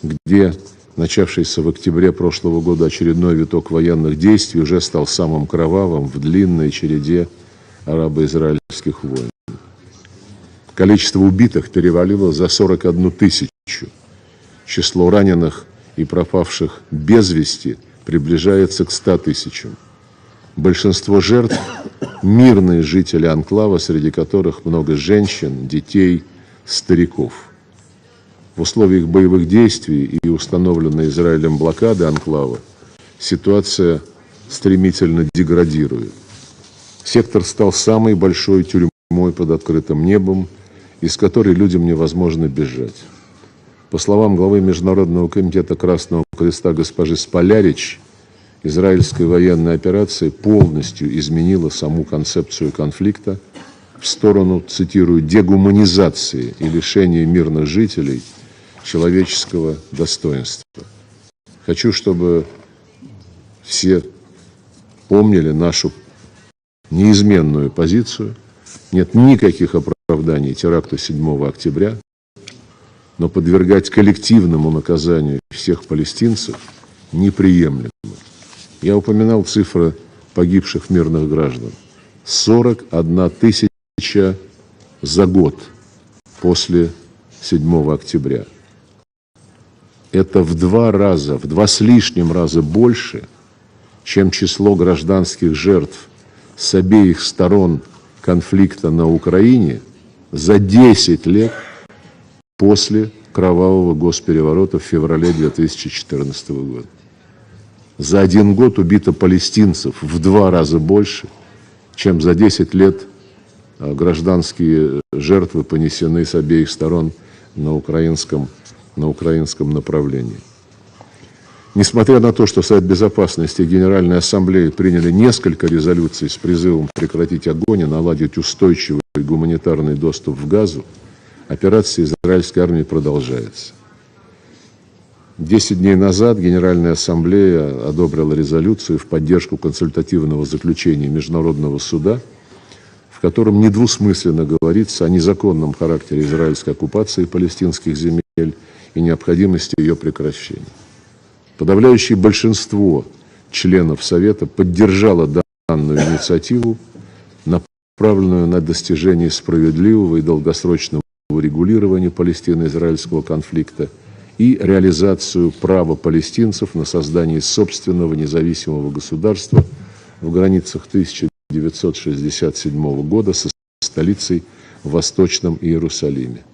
где начавшийся в октябре прошлого года очередной виток военных действий уже стал самым кровавым в длинной череде арабо-израильских войн. Количество убитых перевалило за 41 тысячу. Число раненых и пропавших без вести приближается к 100 тысячам. Большинство жертв – мирные жители анклава, среди которых много женщин, детей, стариков. В условиях боевых действий и установленной Израилем блокады анклава ситуация стремительно деградирует. Сектор стал самой большой тюрьмой под открытым небом, из которой людям невозможно бежать. По словам главы Международного комитета Красного Креста госпожи Сполярич, израильская военная операция полностью изменила саму концепцию конфликта в сторону, цитирую, дегуманизации и лишения мирных жителей человеческого достоинства. Хочу, чтобы все помнили нашу неизменную позицию. Нет никаких оправданий теракту 7 октября, но подвергать коллективному наказанию всех палестинцев неприемлемо. Я упоминал цифры погибших мирных граждан. 41 тысяча за год после 7 октября. Это в 2 раза, в 2 с лишним раза больше, чем число гражданских жертв с обеих сторон конфликта на Украине за 10 лет после кровавого госпереворота в феврале 2014 года. За 1 год убито палестинцев в 2 раза больше, чем за 10 лет гражданские жертвы понесены с обеих сторон на украинском направлении. Несмотря на то, что Совет Безопасности и Генеральная Ассамблея приняли несколько резолюций с призывом прекратить огонь и наладить устойчивый гуманитарный доступ в Газу, операция израильской армии продолжается. 10 дней назад Генеральная Ассамблея одобрила резолюцию в поддержку консультативного заключения Международного суда, в котором недвусмысленно говорится о незаконном характере израильской оккупации палестинских земель и необходимости ее прекращения. Подавляющее большинство членов Совета поддержало данную инициативу, направленную на достижение справедливого и долгосрочного урегулирования палестино-израильского конфликта и реализацию права палестинцев на создание собственного независимого государства в границах 1967 года со столицей в Восточном Иерусалиме.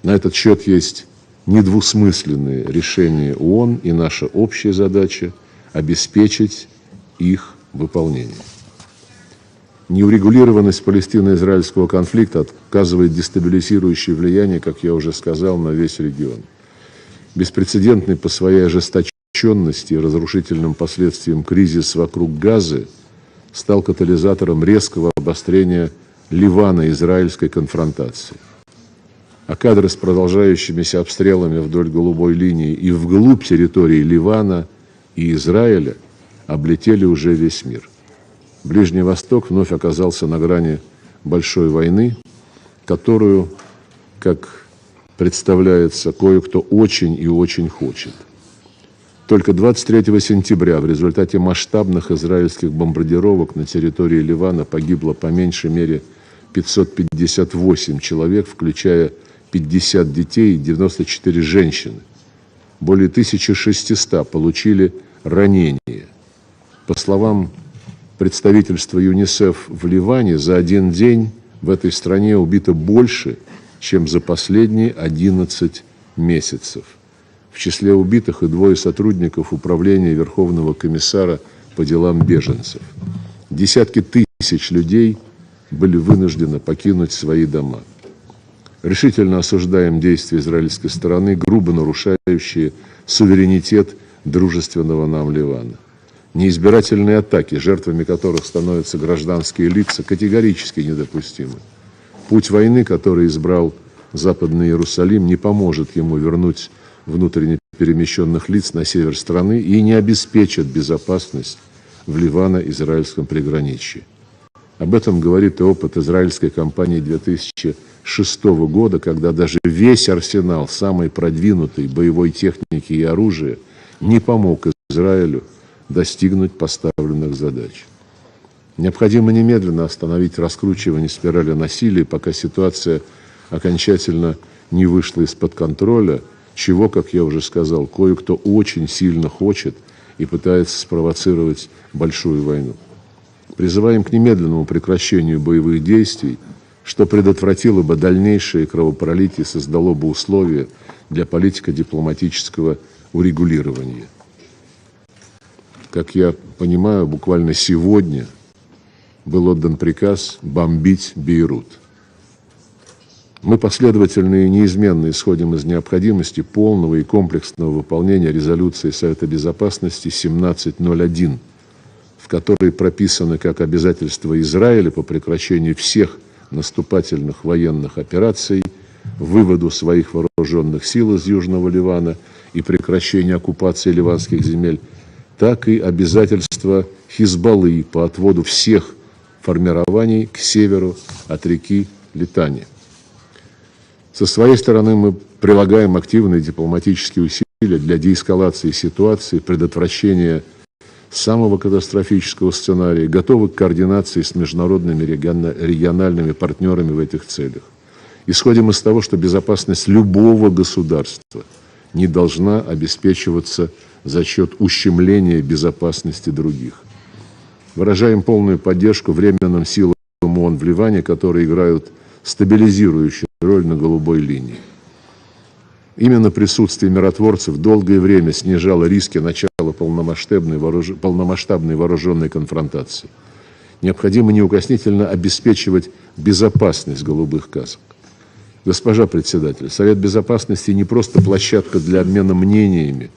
На этот счет есть недвусмысленные решения ООН, и наша общая задача – обеспечить их выполнение. Неурегулированность палестино-израильского конфликта оказывает дестабилизирующее влияние, как я уже сказал, на весь регион. Беспрецедентный по своей ожесточенности и разрушительным последствиям кризис вокруг Газы стал катализатором резкого обострения Ливано-израильской конфронтации. А кадры с продолжающимися обстрелами вдоль голубой линии и вглубь территории Ливана и Израиля облетели уже весь мир. Ближний Восток вновь оказался на грани большой войны, которую, как представляется, кое-кто очень и очень хочет. Только 23 сентября в результате масштабных израильских бомбардировок на территории Ливана погибло по меньшей мере 558 человек, включая 50 детей и 94 женщины. Более 1600 получили ранения. По словам представительства ЮНИСЕФ в Ливане, за один день в этой стране убито больше, чем за последние 11 месяцев. В числе убитых и 2 сотрудников Управления Верховного комиссара по делам беженцев. Десятки тысяч людей были вынуждены покинуть свои дома. Решительно осуждаем действия израильской стороны, грубо нарушающие суверенитет дружественного нам Ливана. Неизбирательные атаки, жертвами которых становятся гражданские лица, категорически недопустимы. Путь войны, который избрал Западный Иерусалим, не поможет ему вернуть внутренне перемещенных лиц на север страны и не обеспечит безопасность в Ливано-израильском приграничье. Об этом говорит и опыт израильской кампании 2006 года, когда даже весь арсенал самой продвинутой боевой техники и оружия не помог Израилю достигнуть поставленных задач. Необходимо немедленно остановить раскручивание спирали насилия, пока ситуация окончательно не вышла из-под контроля, чего, как я уже сказал, кое-кто очень сильно хочет и пытается спровоцировать большую войну. Призываем к немедленному прекращению боевых действий, что предотвратило бы дальнейшее кровопролитие и создало бы условия для политико-дипломатического урегулирования. Как я понимаю, буквально сегодня был отдан приказ бомбить Бейрут. Мы последовательно и неизменно исходим из необходимости полного и комплексного выполнения резолюции Совета Безопасности 1701, в которой прописаны как обязательства Израиля по прекращению всех наступательных военных операций, выводу своих вооруженных сил из Южного Ливана и прекращению оккупации ливанских земель, так и обязательства Хезболлы по отводу всех формирований к северу от реки Литани. Со своей стороны мы прилагаем активные дипломатические усилия для деэскалации ситуации, предотвращения самого катастрофического сценария, готовы к координации с международными региональными партнерами в этих целях. Исходим из того, что безопасность любого государства не должна обеспечиваться за счет ущемления безопасности других. Выражаем полную поддержку временным силам ООН в Ливане, которые играют стабилизирующую роль на голубой линии. Именно присутствие миротворцев долгое время снижало риски начала полномасштабной вооруженной конфронтации. Необходимо неукоснительно обеспечивать безопасность голубых касок. Госпожа председатель, Совет Безопасности не просто площадка для обмена мнениями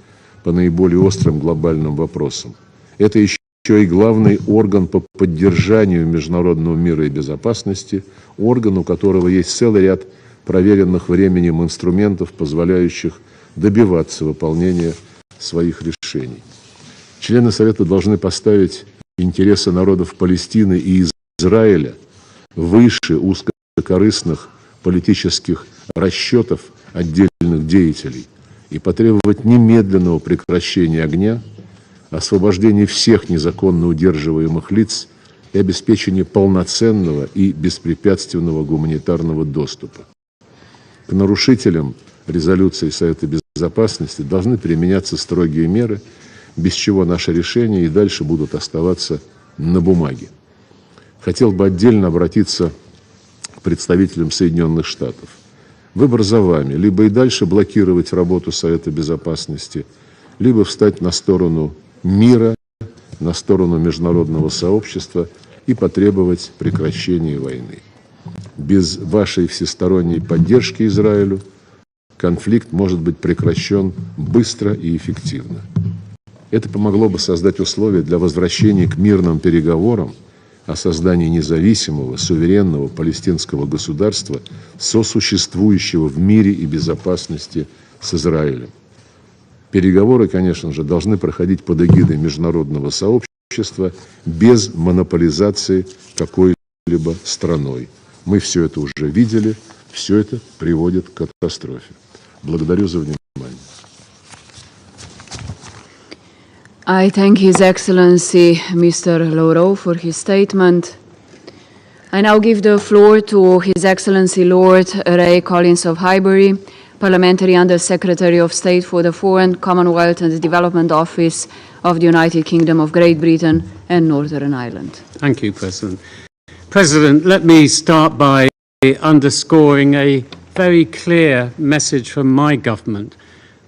по наиболее острым глобальным вопросам. Это еще и главный орган по поддержанию международного мира и безопасности, орган, у которого есть целый ряд проверенных временем инструментов, позволяющих добиваться выполнения своих решений. Члены Совета должны поставить интересы народов Палестины и Израиля выше узкокорыстных политических расчетов отдельных деятелей и потребовать немедленного прекращения огня, освобождения всех незаконно удерживаемых лиц и обеспечения полноценного и беспрепятственного гуманитарного доступа. К нарушителям резолюции Совета Безопасности должны применяться строгие меры, без чего наши решения и дальше будут оставаться на бумаге. Хотел бы отдельно обратиться к представителям Соединенных Штатов. Выбор за вами: либо и дальше блокировать работу Совета Безопасности, либо встать на сторону мира, на сторону международного сообщества и потребовать прекращения войны. Без вашей всесторонней поддержки Израилю конфликт может быть прекращен быстро и эффективно. Это помогло бы создать условия для возвращения к мирным переговорам о создании независимого, суверенного палестинского государства, сосуществующего в мире и безопасности с Израилем. Переговоры, конечно же, должны проходить под эгидой международного сообщества без монополизации какой-либо страной. Мы все это уже видели, все это приводит к катастрофе. Благодарю за внимание. I thank His Excellency Mr. Lauro for his statement. I now give the floor to His Excellency Lord Ray Collins of Highbury, Parliamentary Under-Secretary of State for the Foreign, Commonwealth and Development Office of the United Kingdom of Great Britain and Northern Ireland. Thank you, President. President, let me start by underscoring a very clear message from my government.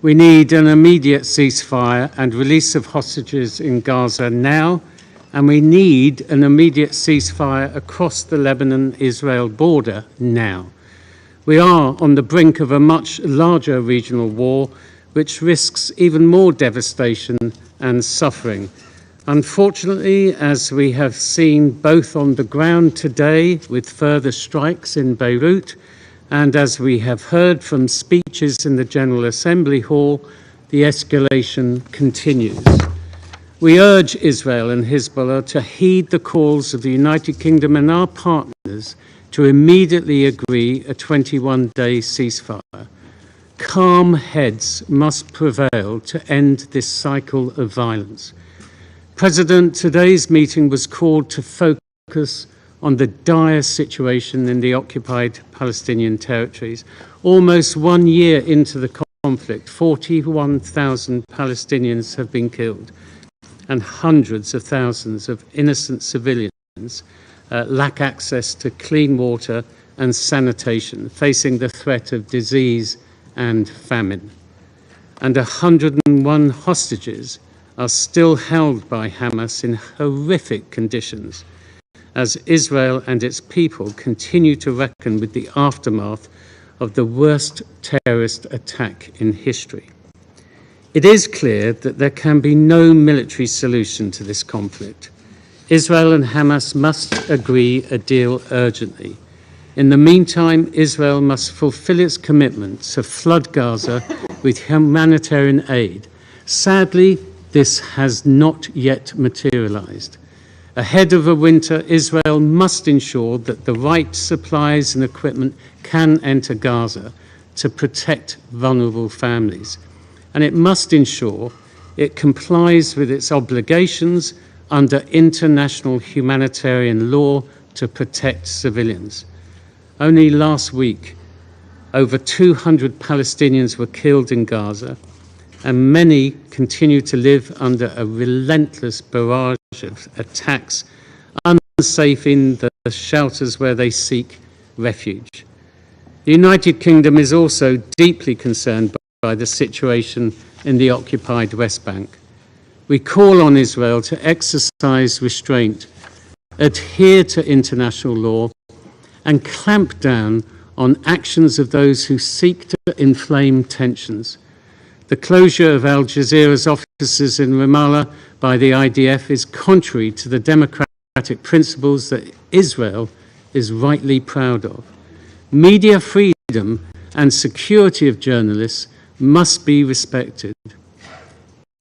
We need an immediate ceasefire and release of hostages in Gaza now, and we need an immediate ceasefire across the Lebanon-Israel border now. We are on the brink of a much larger regional war, which risks even more devastation and suffering. Unfortunately, as we have seen both on the ground today with further strikes in Beirut, and as we have heard from speeches in the General Assembly Hall, the escalation continues. We urge Israel and Hezbollah to heed the calls of the United Kingdom and our partners to immediately agree a 21-day ceasefire. Calm heads must prevail to end this cycle of violence. President, today's meeting was called to focus on the dire situation in the occupied Palestinian territories. Almost 1 year into the conflict, 41,000 Palestinians have been killed, and hundreds of thousands of innocent civilians lack access to clean water and sanitation, facing the threat of disease and famine. And 101 hostages are still held by Hamas in horrific conditions, as Israel and its people continue to reckon with the aftermath of the worst terrorist attack in history. It is clear that there can be no military solution to this conflict. Israel and Hamas must agree a deal urgently. In the meantime, Israel must fulfill its commitment to flood Gaza with humanitarian aid. Sadly, this has not yet materialized. Ahead of a winter, Israel must ensure that the right supplies and equipment can enter Gaza to protect vulnerable families. And it must ensure it complies with its obligations under international humanitarian law to protect civilians. Only last week, over 200 Palestinians were killed in Gaza, and many continue to live under a relentless barrage of attacks, unsafe in the shelters where they seek refuge. The United Kingdom is also deeply concerned by the situation in the occupied West Bank. We call on Israel to exercise restraint, adhere to international law, and clamp down on actions of those who seek to inflame tensions. The closure of Al Jazeera's offices in Ramallah by the IDF is contrary to the democratic principles that Israel is rightly proud of. Media freedom and security of journalists must be respected.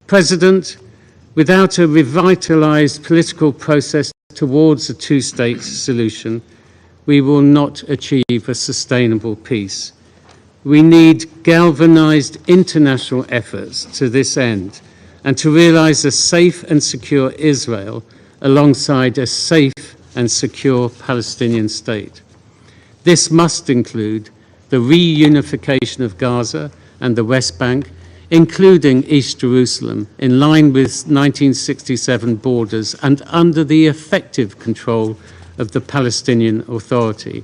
President, without a revitalized political process towards a two-state solution, we will not achieve a sustainable peace. We need galvanized international efforts to this end and to realize a safe and secure Israel alongside a safe and secure Palestinian state. This must include the reunification of Gaza and the West Bank, including East Jerusalem, in line with 1967 borders and under the effective control of the Palestinian Authority.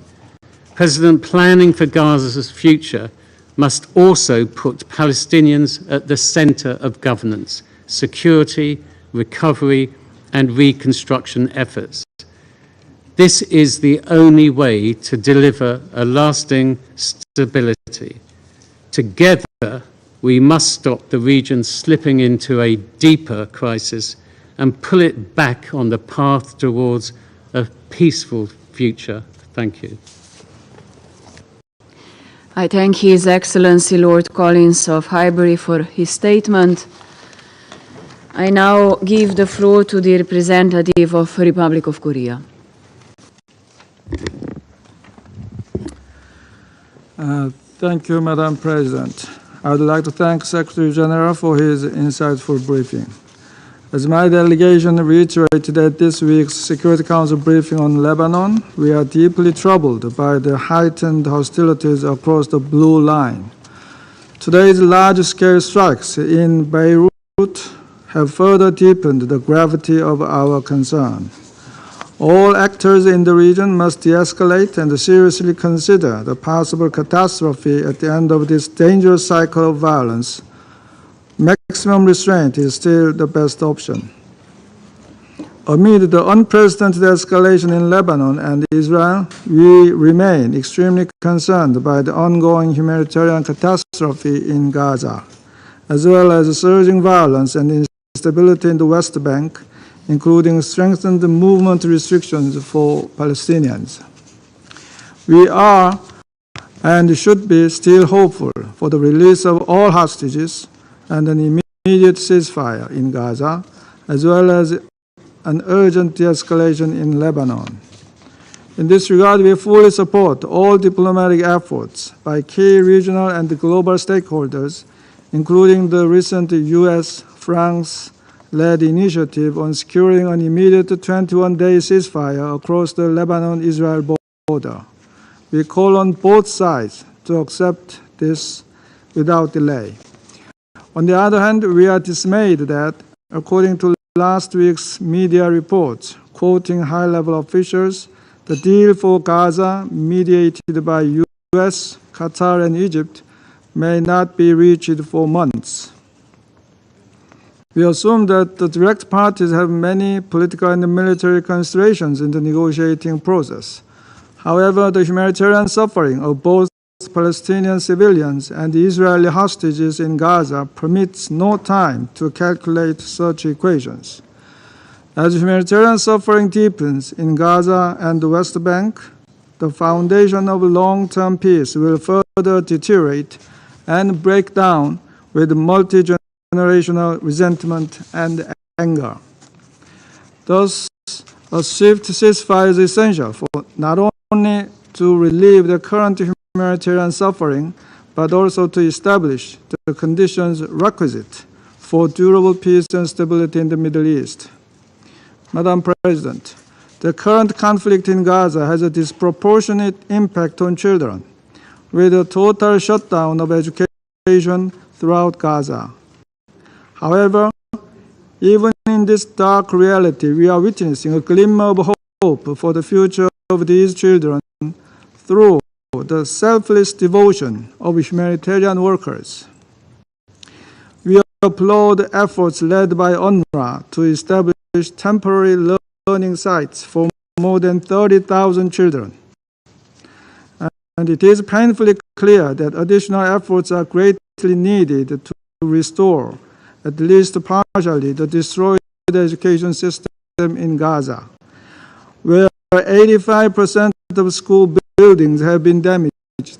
President, planning for Gaza's future must also put Palestinians at the center of governance, security, recovery, and reconstruction efforts. This is the only way to deliver a lasting stability. Together, we must stop the region slipping into a deeper crisis and pull it back on the path towards a peaceful future. Thank you. I thank His Excellency Lord Collins of Highbury for his statement. I now give the floor to the representative of the Republic of Korea. Thank you, Madam President. I would like to thank Secretary General for his insightful briefing. As my delegation reiterated at this week's Security Council briefing on Lebanon, we are deeply troubled by the heightened hostilities across the Blue Line. Today's large-scale strikes in Beirut have further deepened the gravity of our concern. All actors in the region must de-escalate and seriously consider the possible catastrophe at the end of this dangerous cycle of violence. Maximum restraint is still the best option. Amid the unprecedented escalation in Lebanon and Israel, we remain extremely concerned by the ongoing humanitarian catastrophe in Gaza, as well as surging violence and instability in the West Bank, including strengthened movement restrictions for Palestinians. We are and should be still hopeful for the release of all hostages and an immediate ceasefire in Gaza, as well as an urgent de-escalation in Lebanon. In this regard, we fully support all diplomatic efforts by key regional and global stakeholders, including the recent US-France-led initiative on securing an immediate 21-day ceasefire across the Lebanon-Israel border. We call on both sides to accept this without delay. On the other hand, we are dismayed that, according to last week's media reports, quoting high-level officials, the deal for Gaza, mediated by US, Qatar, and Egypt, may not be reached for months. We assume that the direct parties have many political and military considerations in the negotiating process. However, the humanitarian suffering of both Palestinian civilians and Israeli hostages in Gaza permits no time to calculate such equations. As humanitarian suffering deepens in Gaza and the West Bank, the foundation of long-term peace will further deteriorate and break down with multi-generational resentment and anger. Thus, a swift ceasefire is essential for not only to relieve the current humanitarian suffering, but also to establish the conditions requisite for durable peace and stability in the Middle East. Madam President, the current conflict in Gaza has a disproportionate impact on children, with a total shutdown of education throughout Gaza. However, even in this dark reality, we are witnessing a glimmer of hope for the future of these children through the selfless devotion of humanitarian workers. We applaud efforts led by UNRWA to establish temporary learning sites for more than 30,000 children. And it is painfully clear that additional efforts are greatly needed to restore, at least partially, the destroyed education system in Gaza, where 85% of school buildings have been damaged,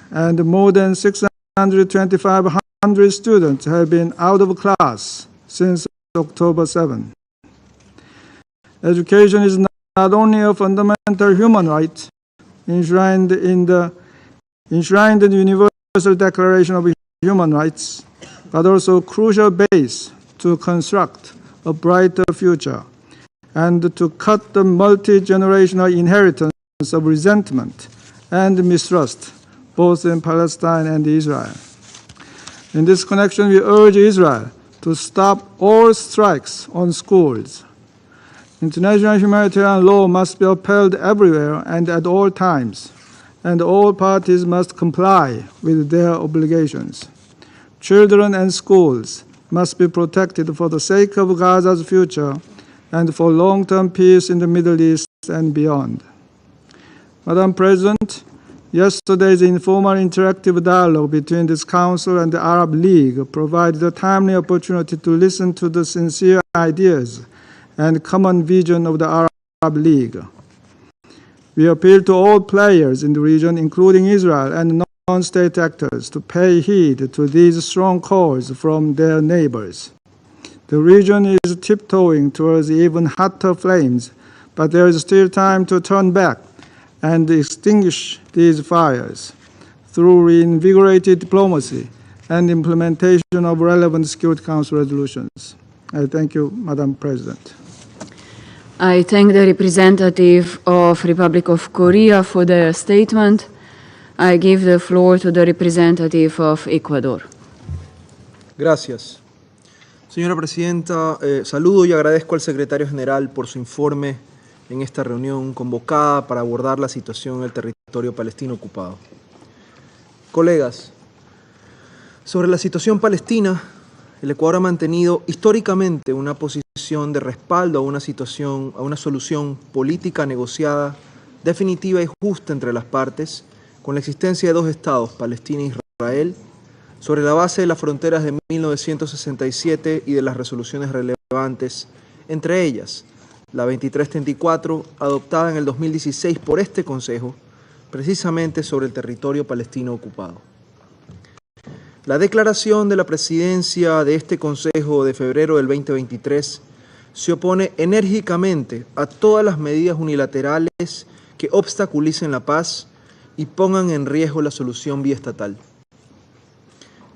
and more than 6,500 students have been out of class since October 7. Education is not only a fundamental human right enshrined in the Universal Declaration of Human Rights, but also a crucial base to construct a brighter future and to cut the multi-generational inheritance of resentment and mistrust, both in Palestine and Israel. In this connection, we urge Israel to stop all strikes on schools. International humanitarian law must be upheld everywhere and at all times, and all parties must comply with their obligations. Children and schools must be protected for the sake of Gaza's future and for long-term peace in the Middle East and beyond. Madam President, Yesterday's informal interactive dialogue between this Council and the Arab League provided a timely opportunity to listen to the sincere ideas and common vision of the Arab League. We appeal to all players in the region, including Israel and non-state actors, to pay heed to these strong calls from their neighbors. The region is tiptoeing towards even hotter flames, but there is still time to turn back and extinguish these fires through reinvigorated diplomacy and implementation of relevant Security Council resolutions. I thank you, Madam President. I thank the representative of Republic of Korea for their statement. I give the floor to the representative of Ecuador. Gracias. Señora Presidenta, saludo y agradezco al Secretario General por su informe en esta reunión convocada para abordar la situación en el territorio palestino ocupado. Colegas, sobre la situación palestina, el Ecuador ha mantenido históricamente una posición de respaldo a una solución política negociada, definitiva y justa entre las partes, con la existencia de dos estados, Palestina e Israel, sobre la base de las fronteras de 1967 y de las resoluciones relevantes, entre ellas la 2334, adoptada en el 2016 por este Consejo, precisamente sobre el territorio palestino ocupado. La declaración de la presidencia de este Consejo de febrero del 2023 se opone enérgicamente a todas las medidas unilaterales que obstaculicen la paz y pongan en riesgo la solución biestatal.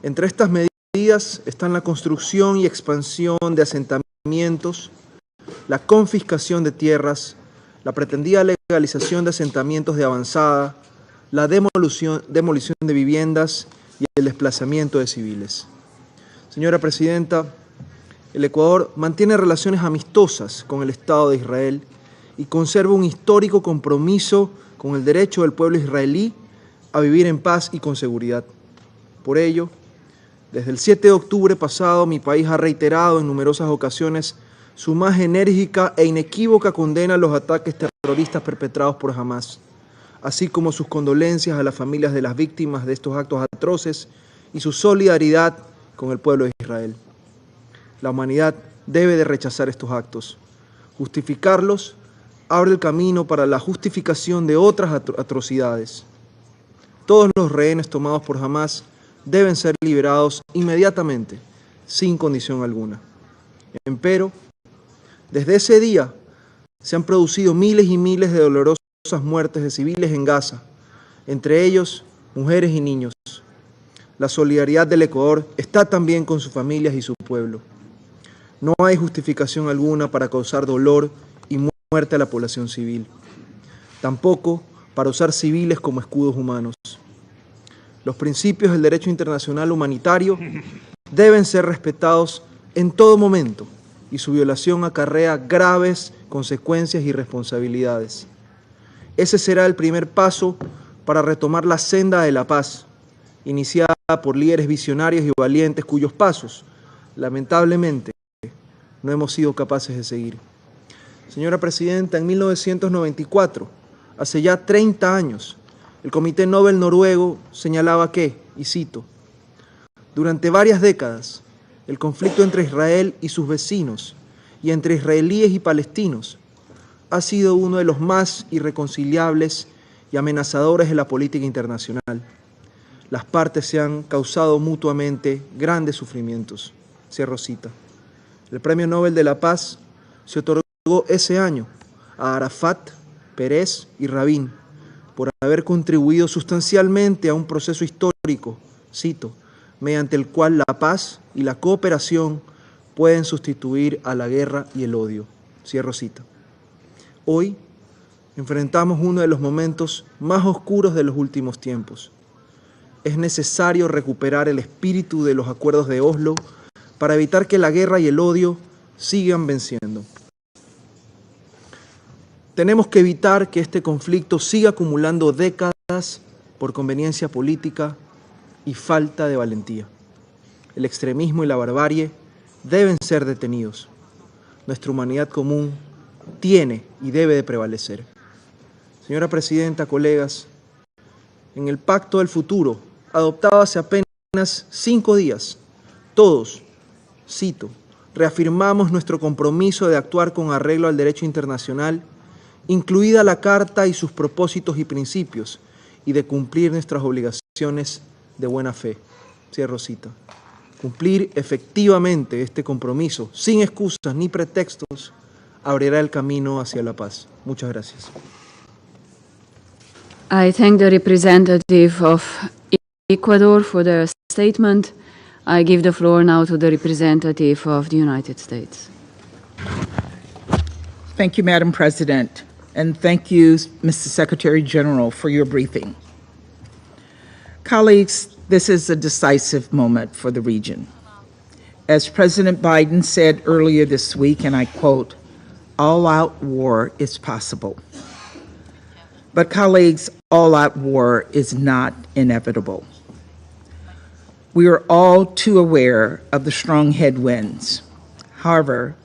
Entre estas medidas están la construcción y expansión de asentamientos, la confiscación de tierras, la pretendida legalización de asentamientos de avanzada, la demolición de viviendas y el desplazamiento de civiles. Señora Presidenta, el Ecuador mantiene relaciones amistosas con el Estado de Israel y conserva un histórico compromiso con el derecho del pueblo israelí a vivir en paz y con seguridad. Por ello, desde el 7 de octubre pasado, mi país ha reiterado en numerosas ocasiones su más enérgica e inequívoca condena a los ataques terroristas perpetrados por Hamás, así como sus condolencias a las familias de las víctimas de estos actos atroces y su solidaridad con el pueblo de Israel. La humanidad debe de rechazar estos actos. Justificarlos abre el camino para la justificación de otras atrocidades. Todos los rehenes tomados por Hamás deben ser liberados inmediatamente, sin condición alguna. Empero, desde ese día se han producido miles y miles de dolorosas muertes de civiles en Gaza, entre ellos mujeres y niños. La solidaridad del Ecuador está también con sus familias y su pueblo. No hay justificación alguna para causar dolor y muerte a la población civil, tampoco para usar civiles como escudos humanos. Los principios del derecho internacional humanitario deben ser respetados en todo momento y su violación acarrea graves consecuencias y responsabilidades. Ese será el primer paso para retomar la senda de la paz, iniciada por líderes visionarios y valientes cuyos pasos, lamentablemente, no hemos sido capaces de seguir. Señora Presidenta, en 1994, hace ya 30 años, el Comité Nobel noruego señalaba que, y cito, durante varias décadas, el conflicto entre Israel y sus vecinos y entre israelíes y palestinos ha sido uno de los más irreconciliables y amenazadores de la política internacional. Las partes se han causado mutuamente grandes sufrimientos. Cierro cita. El Premio Nobel de la Paz se otorgó ese año a Arafat, Pérez y Rabin por haber contribuido sustancialmente a un proceso histórico, cito, mediante el cual la paz y la cooperación pueden sustituir a la guerra y el odio. Cierro cita. Hoy enfrentamos uno de los momentos más oscuros de los últimos tiempos. Es necesario recuperar el espíritu de los acuerdos de Oslo para evitar que la guerra y el odio sigan venciendo. Tenemos que evitar que este conflicto siga acumulando décadas por conveniencia política y falta de valentía. El extremismo y la barbarie deben ser detenidos. Nuestra humanidad común tiene y debe de prevalecer. Señora Presidenta, colegas, en el Pacto del Futuro, adoptado hace apenas 5 días, todos, cito, reafirmamos nuestro compromiso de actuar con arreglo al derecho internacional, incluida la Carta y sus propósitos y principios, y de cumplir nuestras obligaciones de buena fe. Cierro cita. Cumplir efectivamente este compromiso, sin excusas ni pretextos, abrirá el camino hacia la paz. Muchas gracias. I thank the representative of Ecuador for their statement. I give the floor now to the representative of the United States. Thank you, Madam President, and thank you, Mr. Secretary General, for your briefing. Colleagues, this is a decisive moment for the region. As President Biden said earlier this week, and I quote, "All-out war is possible." But colleagues, all-out war is not inevitable. We are all too aware of the strong headwinds. However,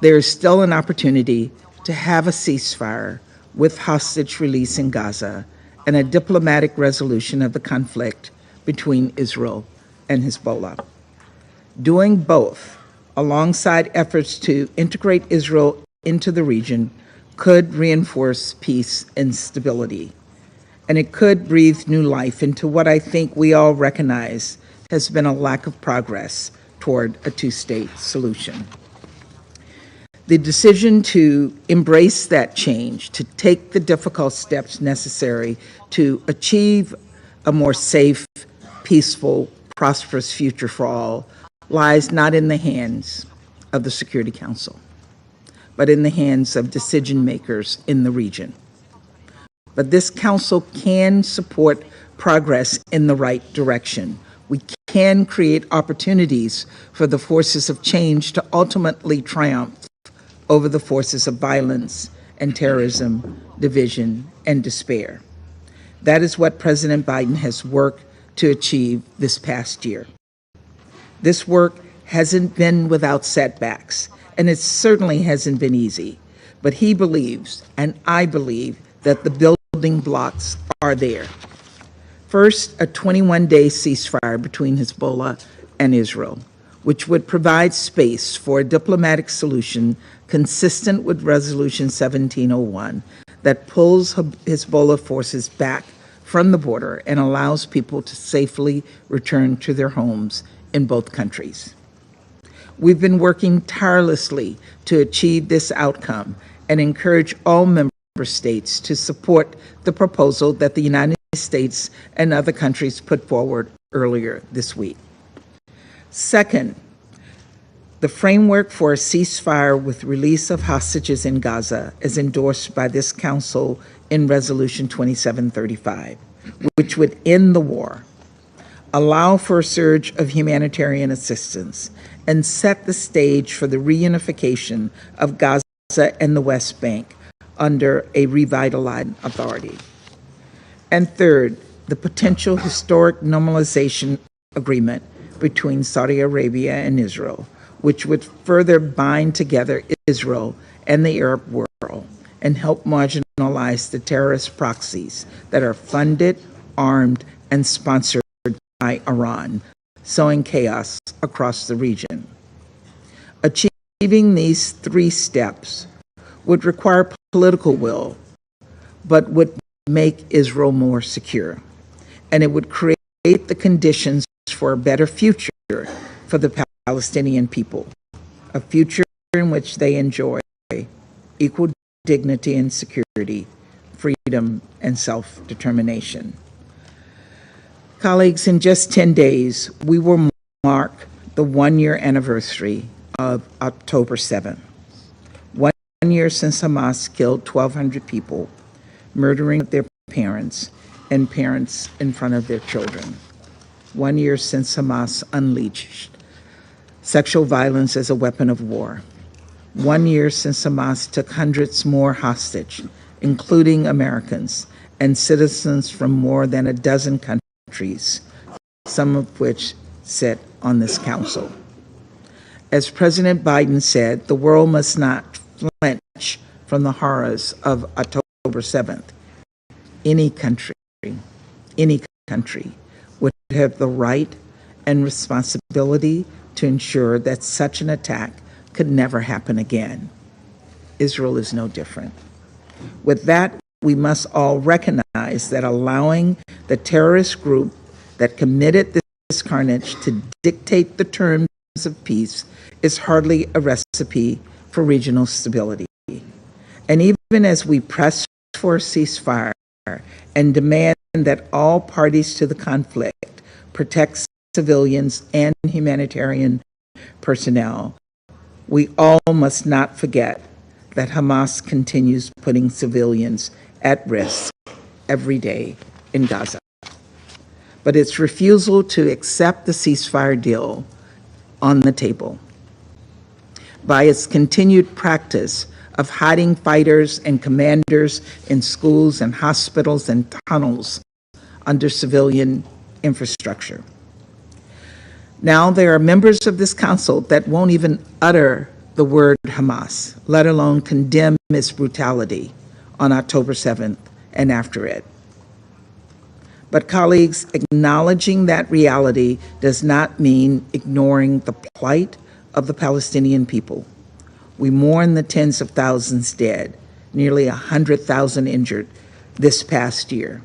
there is still an opportunity to have a ceasefire with hostage release in Gaza and a diplomatic resolution of the conflict between Israel and Hezbollah. Doing both, alongside efforts to integrate Israel into the region, could reinforce peace and stability. And it could breathe new life into what I think we all recognize has been a lack of progress toward a two-state solution. The decision to embrace that change, to take the difficult steps necessary to achieve a more safe, peaceful, prosperous future for all, lies not in the hands of the Security Council, but in the hands of decision makers in the region. But this council can support progress in the right direction. We can create opportunities for the forces of change to ultimately triumph over the forces of violence and terrorism, division, and despair. That is what President Biden has worked to achieve this past year. This work hasn't been without setbacks, and it certainly hasn't been easy, but he believes, and I believe, that the building blocks are there. First, a 21-day ceasefire between Hezbollah and Israel, which would provide space for a diplomatic solution consistent with Resolution 1701 that pulls Hezbollah forces back from the border and allows people to safely return to their homes in both countries. We've been working tirelessly to achieve this outcome and encourage all member states to support the proposal that the United States and other countries put forward earlier this week. Second, the framework for a ceasefire with release of hostages in Gaza is endorsed by this Council in Resolution 2735, which would end the war, allow for a surge of humanitarian assistance, and set the stage for the reunification of Gaza and the West Bank under a revitalized authority. And third, the potential historic normalization agreement between Saudi Arabia and Israel, which would further bind together Israel and the Arab world and help marginalize the terrorist proxies that are funded, armed, and sponsored by Iran, sowing chaos across the region. Achieving these three steps would require political will, but would make Israel more secure. And it would create the conditions for a better future for the Palestinian people, a future in which they enjoy equal dignity and security, freedom and self-determination. Colleagues, in just 10 days, we will mark the one-year anniversary of October 7th. 1 year since Hamas killed 1,200 people, murdering their parents and parents in front of their children. 1 year since Hamas unleashed sexual violence as a weapon of war. 1 year since Hamas took hundreds more hostage, including Americans and citizens from more than a dozen countries, some of which sit on this council. As President Biden said, the world must not flinch from the horrors of October 7th. Any country, any country would have the right and responsibility to ensure that such an attack could never happen again. Israel is no different. With that, we must all recognize that allowing the terrorist group that committed this carnage to dictate the terms of peace is hardly a recipe for regional stability. And even as we press for a ceasefire and demand that all parties to the conflict protect civilians and humanitarian personnel, we all must not forget that Hamas continues putting civilians at risk every day in Gaza. But its refusal to accept the ceasefire deal on the table, by its continued practice of hiding fighters and commanders in schools and hospitals and tunnels under civilian infrastructure. Now there are members of this council that won't even utter the word Hamas, let alone condemn its brutality on October 7th and after it. But colleagues, acknowledging that reality does not mean ignoring the plight of the Palestinian people. We mourn the tens of thousands dead, nearly 100,000 injured this past year.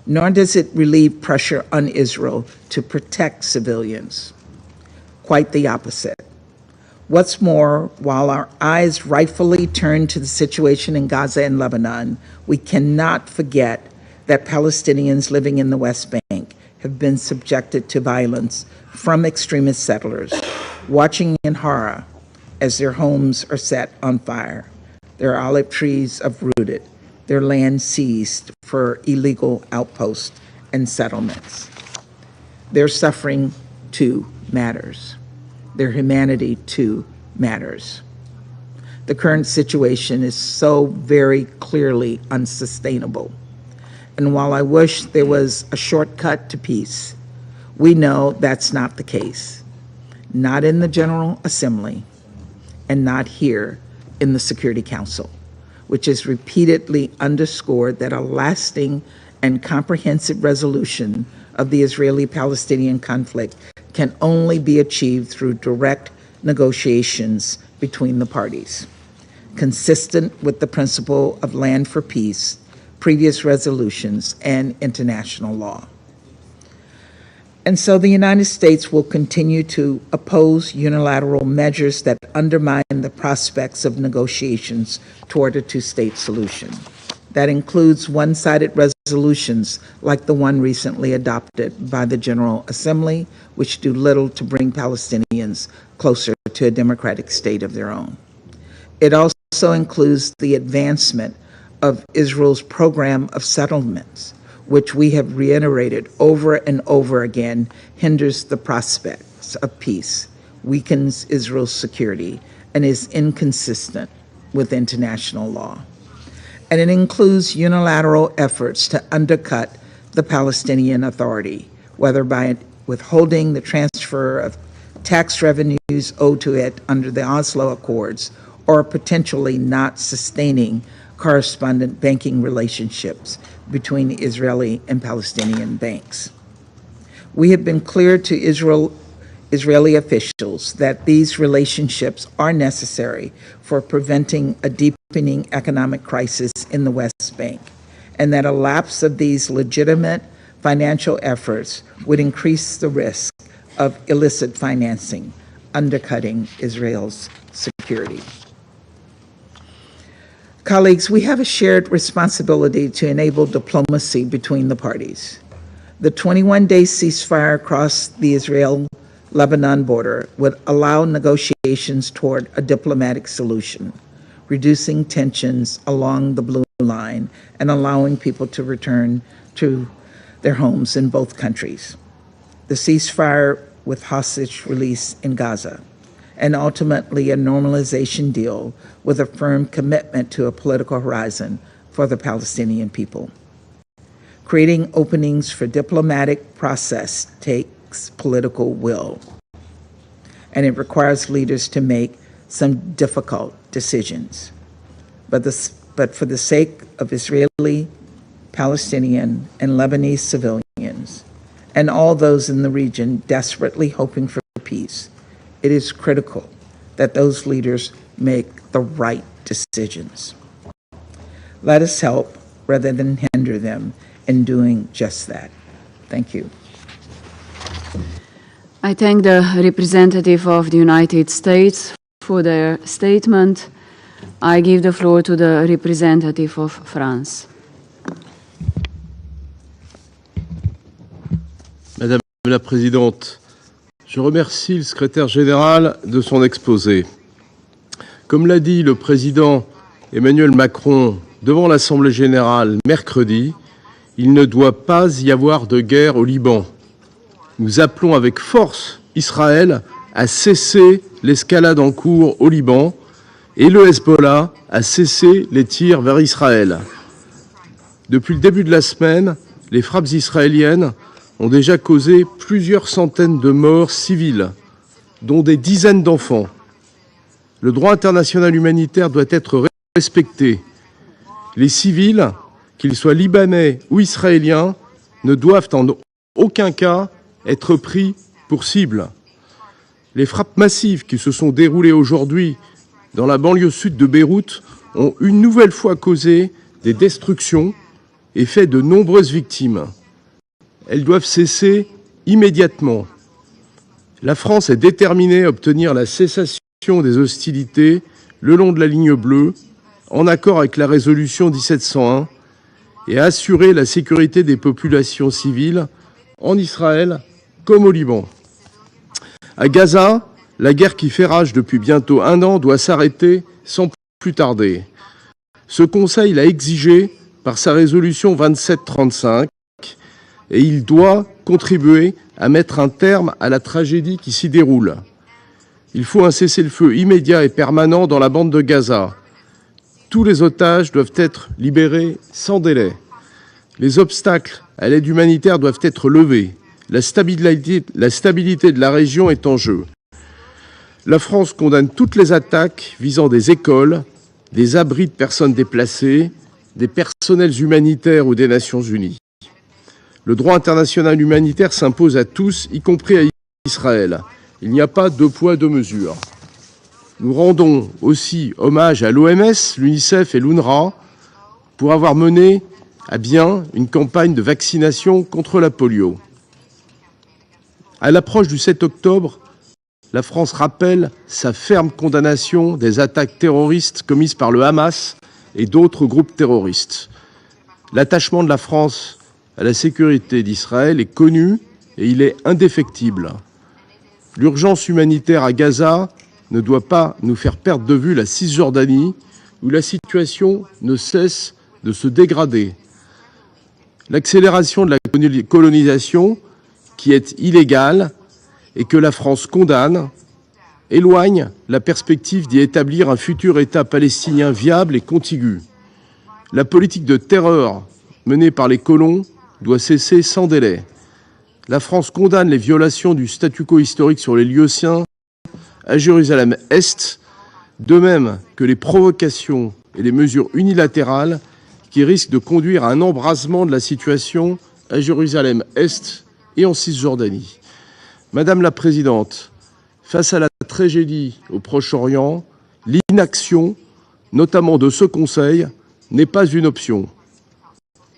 Nor does it relieve pressure on Israel to protect civilians. Quite the opposite. What's more, while our eyes rightfully turn to the situation in Gaza and Lebanon, we cannot forget that Palestinians living in the West Bank have been subjected to violence from extremist settlers, watching in horror as their homes are set on fire, their olive trees uprooted, their land seized for illegal outposts and settlements. Their suffering, too, matters. Their humanity, too, matters. The current situation is so very clearly unsustainable. And while I wish there was a shortcut to peace, we know that's not the case. Not in the General Assembly, and not here in the Security Council, which has repeatedly underscored that a lasting and comprehensive resolution of the Israeli-Palestinian conflict can only be achieved through direct negotiations between the parties, consistent with the principle of land for peace, previous resolutions, and international law. And so the United States will continue to oppose unilateral measures that undermine the prospects of negotiations toward a two-state solution. That includes one-sided resolutions like the one recently adopted by the General Assembly, which do little to bring Palestinians closer to a democratic state of their own. It also includes the advancement of Israel's program of settlements, which we have reiterated over and over again, hinders the prospects of peace, weakens Israel's security, and is inconsistent with international law. And it includes unilateral efforts to undercut the Palestinian Authority, whether by withholding the transfer of tax revenues owed to it under the Oslo Accords, or potentially not sustaining correspondent banking relationships between Israeli and Palestinian banks. We have been clear to Israeli officials that these relationships are necessary for preventing a deepening economic crisis in the West Bank, and that a lapse of these legitimate financial efforts would increase the risk of illicit financing, undercutting Israel's security. Colleagues, we have a shared responsibility to enable diplomacy between the parties. The 21-day ceasefire across the Israel-Lebanon border would allow negotiations toward a diplomatic solution, reducing tensions along the blue line and allowing people to return to their homes in both countries. The ceasefire with hostage release in Gaza, and ultimately a normalization deal with a firm commitment to a political horizon for the Palestinian people. Creating openings for diplomatic process takes political will, and it requires leaders to make some difficult decisions. But for the sake of Israeli, Palestinian, and Lebanese civilians, and all those in the region desperately hoping for peace, it is critical that those leaders make the right decisions. Let us help rather than hinder them in doing just that. Thank you. I thank the representative of the United States for their statement. I give the floor to the representative of France. Madame la Présidente, je remercie le secrétaire général de son exposé. Comme l'a dit le président Emmanuel Macron devant l'Assemblée générale mercredi, il ne doit pas y avoir de guerre au Liban. Nous appelons avec force Israël à cesser l'escalade en cours au Liban et le Hezbollah à cesser les tirs vers Israël. Depuis le début de la semaine, les frappes israéliennes ont déjà causé plusieurs centaines de morts civiles, dont des dizaines d'enfants. Le droit international humanitaire doit être respecté. Les civils, qu'ils soient libanais ou israéliens, ne doivent en aucun cas être pris pour cible. Les frappes massives qui se sont déroulées aujourd'hui dans la banlieue sud de Beyrouth ont une nouvelle fois causé des destructions et fait de nombreuses victimes. Elles doivent cesser immédiatement. La France est déterminée à obtenir la cessation des hostilités le long de la ligne bleue, en accord avec la résolution 1701, et à assurer la sécurité des populations civiles en Israël comme au Liban. À Gaza, la guerre qui fait rage depuis bientôt 1 an doit s'arrêter sans plus tarder. Ce Conseil l'a exigé par sa résolution 2735 et il doit contribuer à mettre un terme à la tragédie qui s'y déroule. Il faut un cessez-le-feu immédiat et permanent dans la bande de Gaza. Tous les otages doivent être libérés sans délai. Les obstacles à l'aide humanitaire doivent être levés. La stabilité de la région est en jeu. La France condamne toutes les attaques visant des écoles, des abris de personnes déplacées, des personnels humanitaires ou des Nations Unies. Le droit international humanitaire s'impose à tous, y compris à Israël. Il n'y a pas deux poids, deux mesures. Nous rendons aussi hommage à l'OMS, l'UNICEF et l'UNRWA pour avoir mené à bien une campagne de vaccination contre la polio. À l'approche du 7 octobre, la France rappelle sa ferme condamnation des attaques terroristes commises par le Hamas et d'autres groupes terroristes. L'attachement de la France à la sécurité d'Israël est connu et il est indéfectible. L'urgence humanitaire à Gaza ne doit pas nous faire perdre de vue la Cisjordanie, où la situation ne cesse de se dégrader. L'accélération de la colonisation, qui est illégale et que la France condamne, éloigne la perspective d'y établir un futur État palestinien viable et contigu. La politique de terreur menée par les colons doit cesser sans délai. La France condamne les violations du statu quo historique sur les lieux saints à Jérusalem-Est, de même que les provocations et les mesures unilatérales qui risquent de conduire à un embrasement de la situation à Jérusalem-Est et en Cisjordanie. Madame la Présidente, face à la tragédie au Proche-Orient, l'inaction, notamment de ce Conseil, n'est pas une option.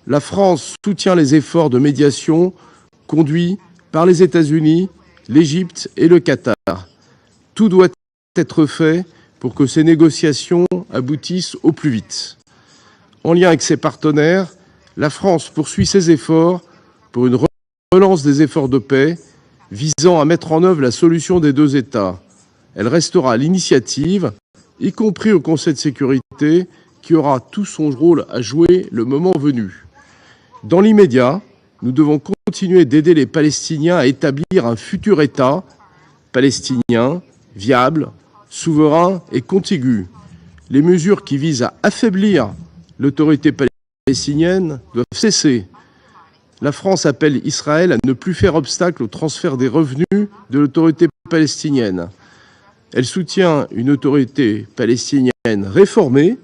La France soutient les efforts de médiation conduits par les États-Unis, l'Égypte et le Qatar. Tout doit être fait pour que ces négociations aboutissent au plus vite. En lien avec ses partenaires, la France poursuit ses efforts pour une relance des efforts de paix visant à mettre en œuvre la solution des deux États. Elle restera à l'initiative, y compris au Conseil de sécurité, qui aura tout son rôle à jouer le moment venu. Dans l'immédiat, nous devons continuer d'aider les Palestiniens à établir un futur État palestinien, viable, souverain et contigu. Les mesures qui visent à affaiblir l'autorité palestinienne doivent cesser. La France appelle Israël à ne plus faire obstacle au transfert des revenus de l'autorité palestinienne. Elle soutient une autorité palestinienne réformée,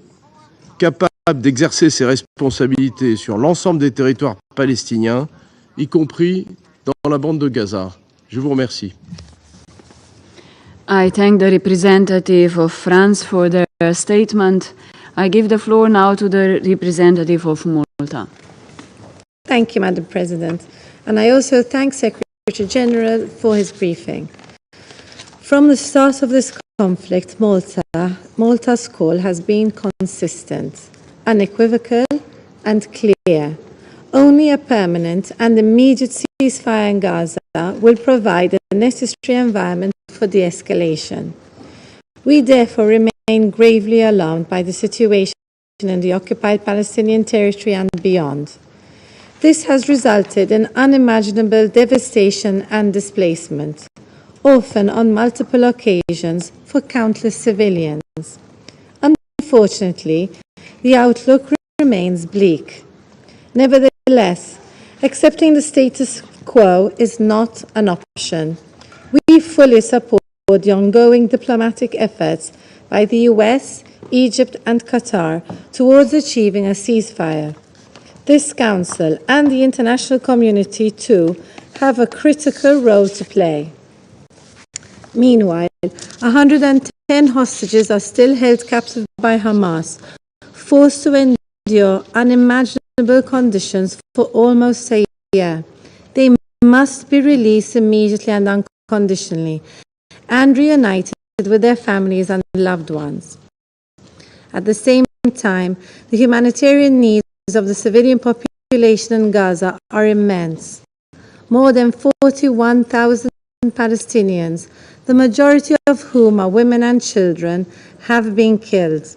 capable d'exercer ses responsabilités sur l'ensemble des territoires palestiniens, y compris dans la bande de Gaza. Je vous remercie. I thank the representative of France for their statement. I give the floor now to the representative of Malta. Thank you, Madam President. And I also thank Secretary General for his briefing. From the start of this conflict, Malta's call has been consistent, unequivocal, and clear. Only a permanent and immediate ceasefire in Gaza will provide the necessary environment for de-escalation. We therefore remain gravely alarmed by the situation in the occupied Palestinian territory and beyond. This has resulted in unimaginable devastation and displacement, often on multiple occasions for countless civilians. Unfortunately, the outlook remains bleak. Nevertheless, accepting the status quo is not an option. We fully support the ongoing diplomatic efforts by the US, Egypt, and Qatar towards achieving a ceasefire. This Council and the international community, too, have a critical role to play. Meanwhile, 110 hostages are still held captive by Hamas, forced to endure unimaginable conditions for almost a year. They must be released immediately and unconditionally, and reunited with their families and loved ones. At the same time, the humanitarian needs of the civilian population in Gaza are immense. More than 41,000 Palestinians, the majority of whom are women and children, have been killed.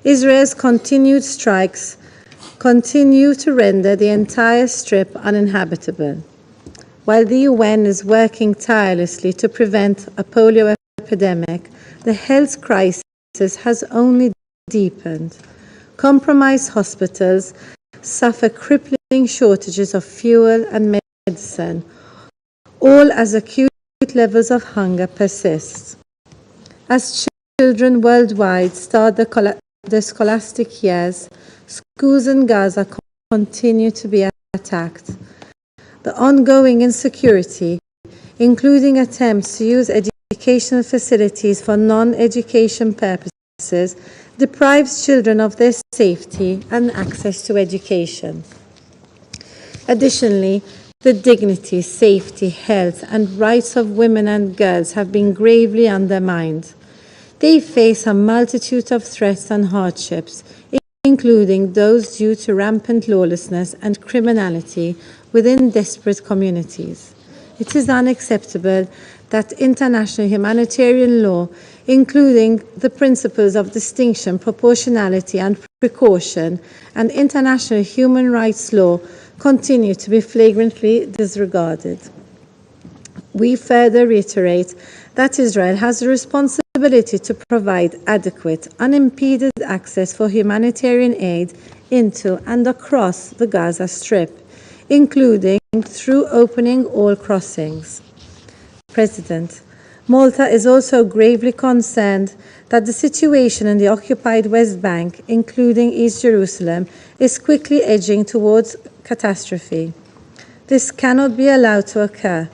Israel's continued strikes continue to render the entire strip uninhabitable. While the UN is working tirelessly to prevent a polio epidemic, the health crisis has only deepened. Compromised hospitals suffer crippling shortages of fuel and medicine, all as acute levels of hunger persist. As children worldwide start their scholastic years, schools in Gaza continue to be attacked. The ongoing insecurity, including attempts to use educational facilities for non-education purposes, deprives children of their safety and access to education. Additionally, the dignity, safety, health, and rights of women and girls have been gravely undermined. They face a multitude of threats and hardships, including those due to rampant lawlessness and criminality within desperate communities. It is unacceptable that international humanitarian law, including the principles of distinction, proportionality, and precaution, and international human rights law, continue to be flagrantly disregarded. We further reiterate that Israel has the responsibility to provide adequate, unimpeded access for humanitarian aid into and across the Gaza Strip, including through opening all crossings. President, Malta is also gravely concerned that the situation in the occupied West Bank, including East Jerusalem, is quickly edging towards catastrophe. This cannot be allowed to occur.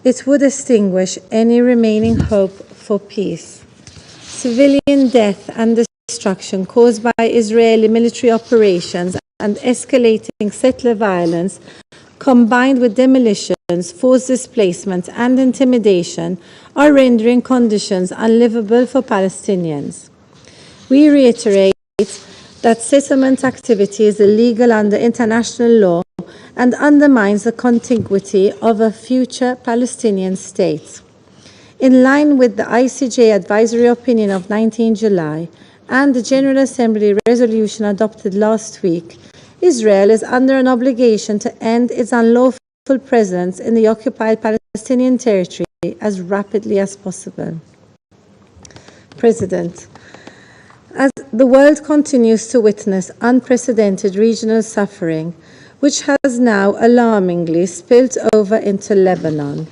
It would extinguish any remaining hope for peace. Civilian death and destruction caused by Israeli military operations and escalating settler violence, combined with demolitions, forced displacement, and intimidation, are rendering conditions unlivable for Palestinians. We reiterate that settlement activity is illegal under international law and undermines the contiguity of a future Palestinian state. In line with the ICJ advisory opinion of 19 July and the General Assembly resolution adopted last week, Israel is under an obligation to end its unlawful presence in the occupied Palestinian territory as rapidly as possible. President, as the world continues to witness unprecedented regional suffering, which has now alarmingly spilled over into Lebanon,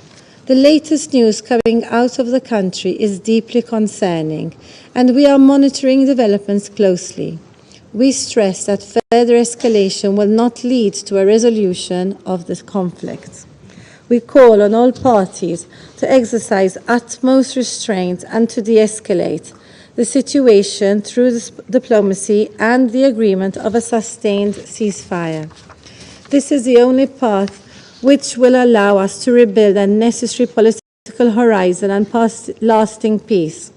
the latest news coming out of the country is deeply concerning, and we are monitoring developments closely. we stress that further escalation will not lead to a resolution of the conflict. We call on all parties to exercise utmost restraint and to de-escalate the situation through diplomacy and the agreement of a sustained ceasefire. This is the only path which will allow us to rebuild a necessary political horizon and lasting peace,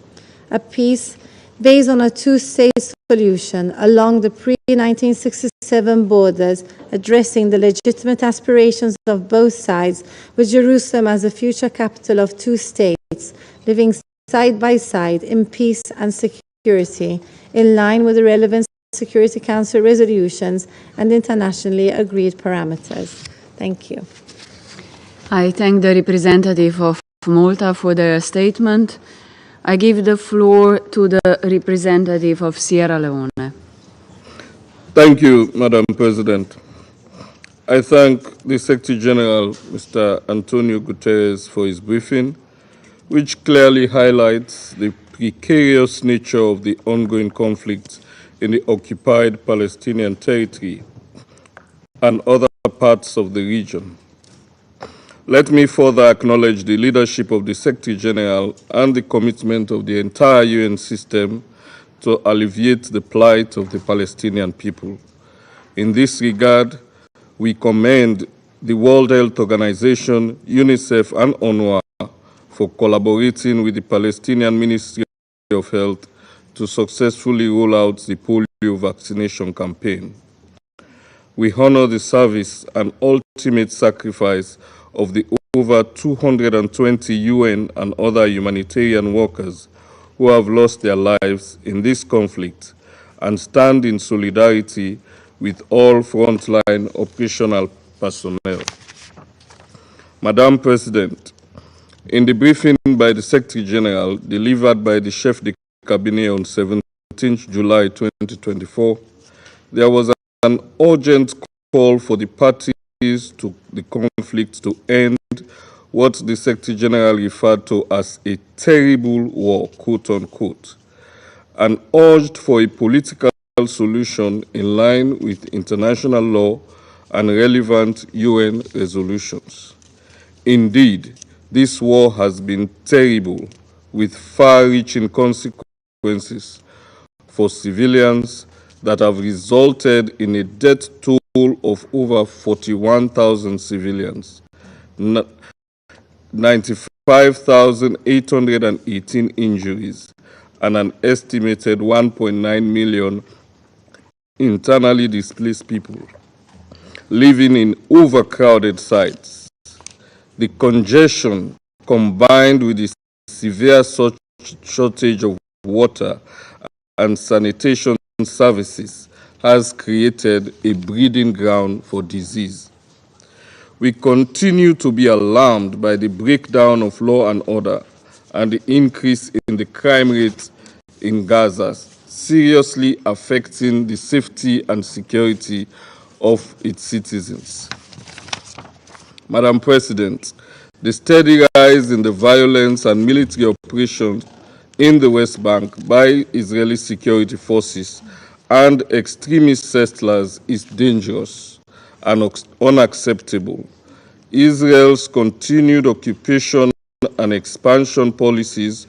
a peace based on a two-state solution along the pre-1967 borders, addressing the legitimate aspirations of both sides, with Jerusalem as the future capital of two states, living side by side in peace and security, in line with the relevant Security Council resolutions and internationally agreed parameters. Thank you. I thank the representative of Malta for their statement. I give the floor to the representative of Sierra Leone. Thank you, Madam President. I thank the Secretary General, Mr. Antonio Guterres, for his briefing, which clearly highlights the precarious nature of the ongoing conflict in the occupied Palestinian territory and other parts of the region. Let me further acknowledge the leadership of the Secretary General and the commitment of the entire UN system to alleviate the plight of the Palestinian people. In this regard, we commend the World Health Organization, UNICEF, and UNRWA for collaborating with the Palestinian Ministry of Health to successfully roll out the polio vaccination campaign. We honor the service and ultimate sacrifice of the over 220 UN and other humanitarian workers who have lost their lives in this conflict and stand in solidarity with all frontline operational personnel. Madam President, in the briefing by the Secretary General delivered by the Chef de Cabinet on 17 July 2024, there was an urgent call for the parties to the conflict to end what the Secretary General referred to as a terrible war, quote unquote, and urged for a political solution in line with international law and relevant UN resolutions. Indeed, this war has been terrible, with far-reaching consequences for civilians that have resulted in a death toll of over 41,000 civilians, 95,818 injuries, and an estimated 1.9 million internally displaced people living in overcrowded sites. The congestion, combined with the severe shortage of water and sanitation services, has created a breeding ground for disease. We continue to be alarmed by the breakdown of law and order and the increase in the crime rate in Gaza, seriously affecting the safety and security of its citizens. Madam President, the steady rise in the violence and military operations in the West Bank by Israeli security forces and extremist settlers is dangerous and unacceptable. Israel's continued occupation and expansion policies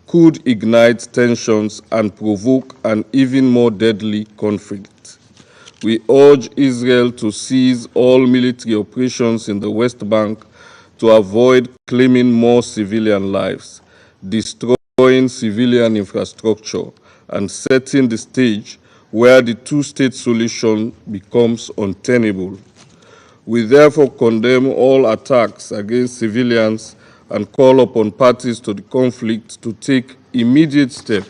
could ignite tensions and provoke an even more deadly conflict. We urge Israel to cease all military operations in the West Bank to avoid claiming more civilian lives, destroying civilian infrastructure, and setting the stage where the two-state solution becomes untenable. We therefore condemn all attacks against civilians and call upon parties to the conflict to take immediate steps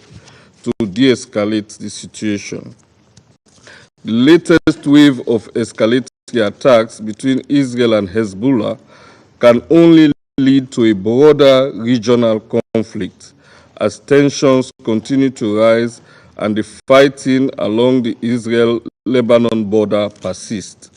to de-escalate the situation. The latest wave of escalatory attacks between Israel and Hezbollah can only lead to a broader regional conflict as tensions continue to rise and the fighting along the Israel-Lebanon border persists.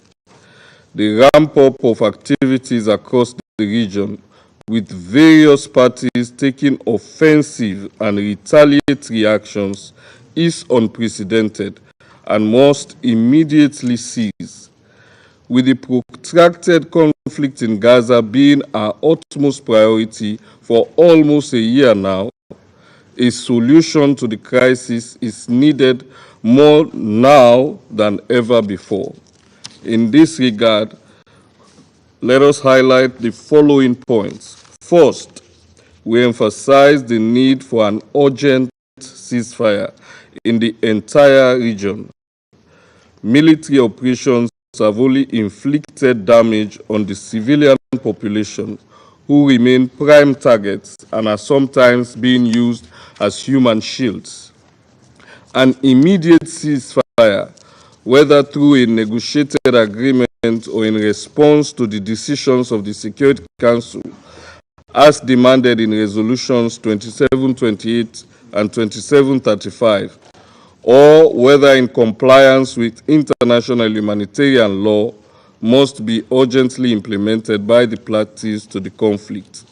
The ramp-up of activities across the region, with various parties taking offensive and retaliatory actions, is unprecedented and must immediately cease. With the protracted conflict in Gaza being our utmost priority for almost a year now, a solution to the crisis is needed more now than ever before. In this regard, let us highlight the following points. First, we emphasize the need for an urgent ceasefire in the entire region. Military operations have only inflicted damage on the civilian population, who remain prime targets and are sometimes being used as human shields. An immediate ceasefire, whether through a negotiated agreement or in response to the decisions of the Security Council, as demanded in resolutions 2728 and 2735, or whether in compliance with international humanitarian law, must be urgently implemented by the parties to the conflict.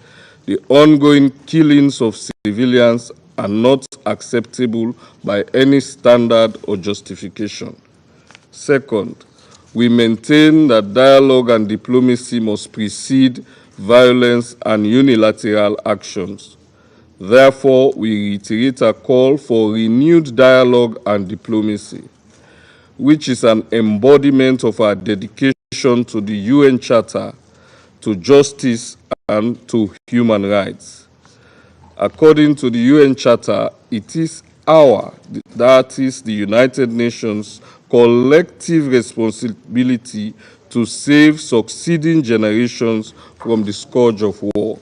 The ongoing killings of civilians are not acceptable by any standard or justification. Second, we maintain that dialogue and diplomacy must precede violence and unilateral actions. Therefore, we reiterate a call for renewed dialogue and diplomacy, which is an embodiment of our dedication to the UN Charter, to justice, and to human rights. According to the UN Charter, it is that is the United Nations, collective responsibility to save succeeding generations from the scourge of war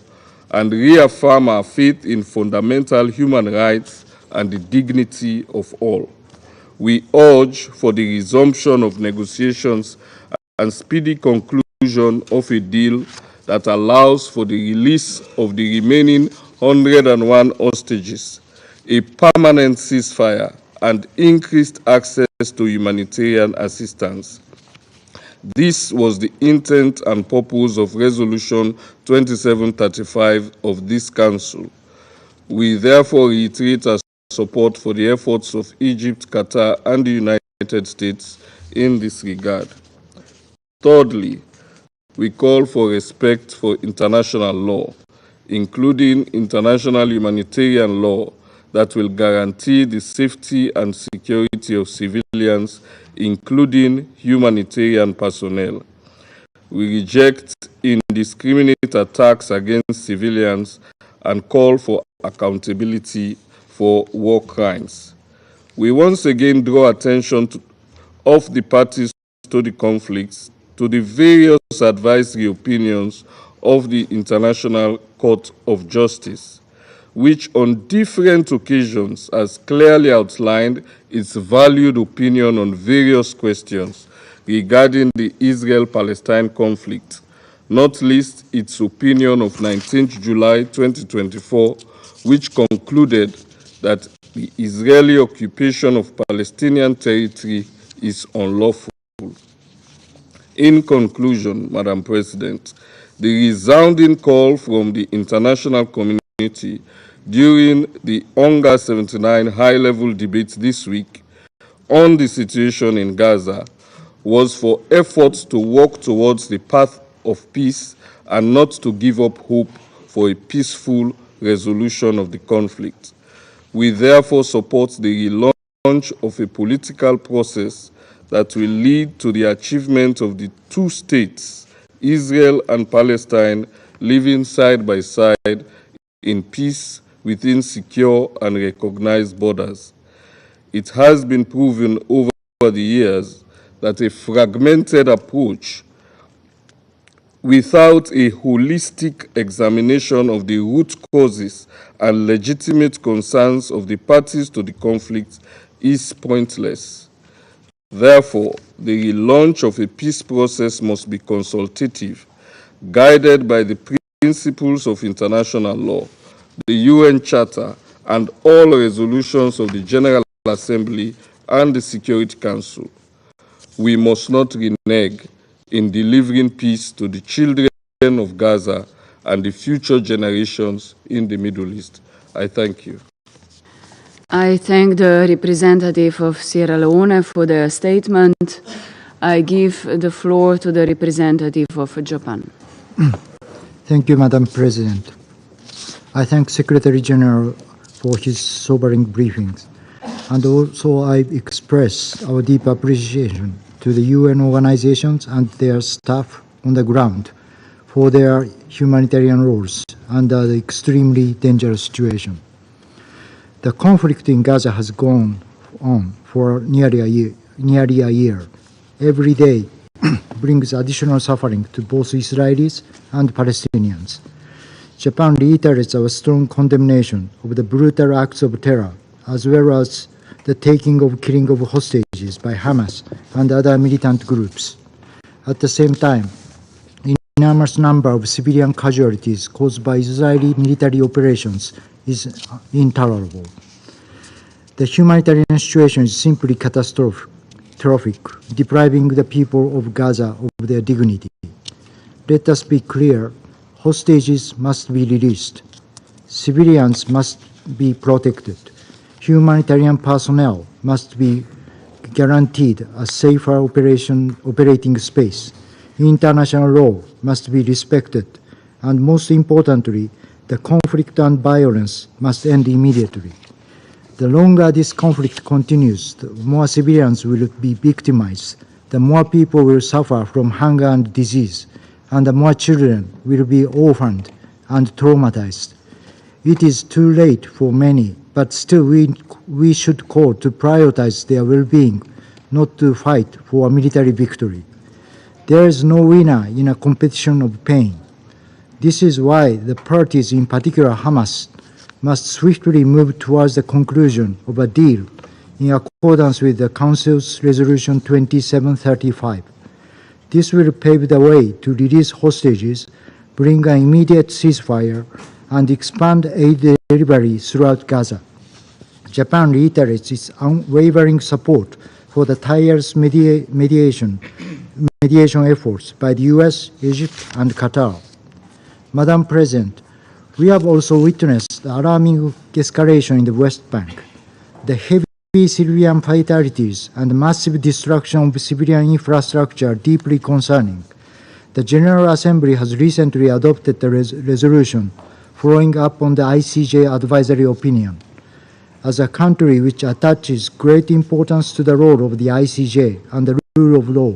and reaffirm our faith in fundamental human rights and the dignity of all. We urge for the resumption of negotiations and speedy conclusion of a deal that allows for the release of the remaining 101 hostages, a permanent ceasefire, and increased access to humanitarian assistance. This was the intent and purpose of Resolution 2735 of this Council. We therefore reiterate our support for the efforts of Egypt, Qatar, and the United States in this regard. Thirdly, we call for respect for international law, including international humanitarian law that will guarantee the safety and security of civilians, including humanitarian personnel. We reject indiscriminate attacks against civilians and call for accountability for war crimes. We once again draw attention of the parties to the conflicts to the various advisory opinions of the International Court of Justice, which on different occasions has clearly outlined its valued opinion on various questions regarding the Israel-Palestine conflict, not least its opinion of 19th July 2024, which concluded that the Israeli occupation of Palestinian territory is unlawful. In conclusion, Madam President, the resounding call from the international community during the UNGA 79 high-level debate this week on the situation in Gaza was for efforts to work towards the path of peace and not to give up hope for a peaceful resolution of the conflict. We therefore support the relaunch of a political process that will lead to the achievement of the two states, Israel and Palestine, living side by side in peace within secure and recognized borders. It has been proven over the years that a fragmented approach without a holistic examination of the root causes and legitimate concerns of the parties to the conflict is pointless. Therefore, the relaunch of a peace process must be consultative, guided by the principles of international law, the UN Charter, and all resolutions of the General Assembly and the Security Council. We must not renege in delivering peace to the children of Gaza and the future generations in the Middle East. I thank you. I thank the representative of Sierra Leone for the statement. I give the floor to the representative of Japan. Thank you, Madam President. I thank Secretary General for his sobering briefings, and also I express our deep appreciation to the UN organizations and their staff on the ground for their humanitarian roles under the extremely dangerous situation. The conflict in Gaza has gone on for nearly a year. Every day brings additional suffering to both Israelis and Palestinians. Japan reiterates our strong condemnation of the brutal acts of terror, as well as the killing of hostages by Hamas and other militant groups. At the same time, an enormous number of civilian casualties caused by Israeli military operations is intolerable. The humanitarian situation is simply catastrophic, depriving the people of Gaza of their dignity. Let us be clear, hostages must be released. Civilians must be protected. Humanitarian personnel must be guaranteed a safer operating space. International law must be respected. And most importantly, the conflict and violence must end immediately. The longer this conflict continues, the more civilians will be victimized, the more people will suffer from hunger and disease, and the more children will be orphaned and traumatized. It is too late for many, but still we should call to prioritize their well-being, not to fight for a military victory. There is no winner in a competition of pain. This is why the parties, in particular Hamas, must swiftly move towards the conclusion of a deal in accordance with the Council's Resolution 2735. This will pave the way to release hostages, bring an immediate ceasefire, and expand aid delivery throughout Gaza. Japan reiterates its unwavering support for the tireless mediation efforts by the US, Egypt, and Qatar. Madam President, we have also witnessed the alarming escalation in the West Bank. The heavy civilian fatalities and massive destruction of civilian infrastructure are deeply concerning. The General Assembly has recently adopted the resolution following up on the ICJ advisory opinion. As a country which attaches great importance to the role of the ICJ and the rule of law,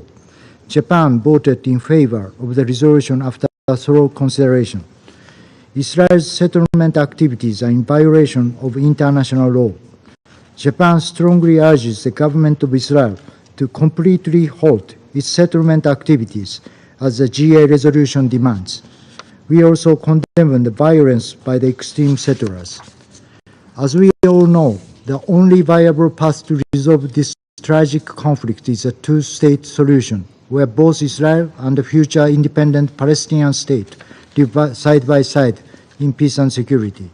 Japan voted in favor of the resolution after thorough consideration. Israel's settlement activities are in violation of international law. Japan strongly urges the government of Israel to completely halt its settlement activities as the GA resolution demands. We also condemn the violence by the extreme settlers. As we all know, the only viable path to resolve this tragic conflict is a two-state solution, where both Israel and the future independent Palestinian state live side by side in peace and security.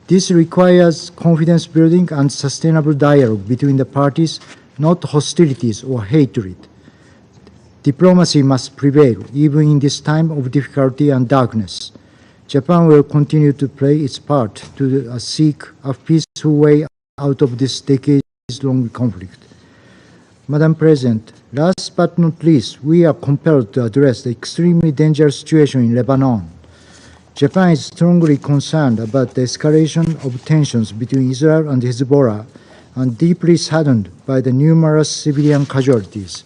This requires confidence building and sustainable dialogue between the parties, not hostilities or hatred. Diplomacy must prevail even in this time of difficulty and darkness. Japan will continue to play its part to seek a peaceful way out of this decades-long conflict. Madam President, last but not least, we are compelled to address the extremely dangerous situation in Lebanon. Japan is strongly concerned about the escalation of tensions between Israel and Hezbollah and deeply saddened by the numerous civilian casualties.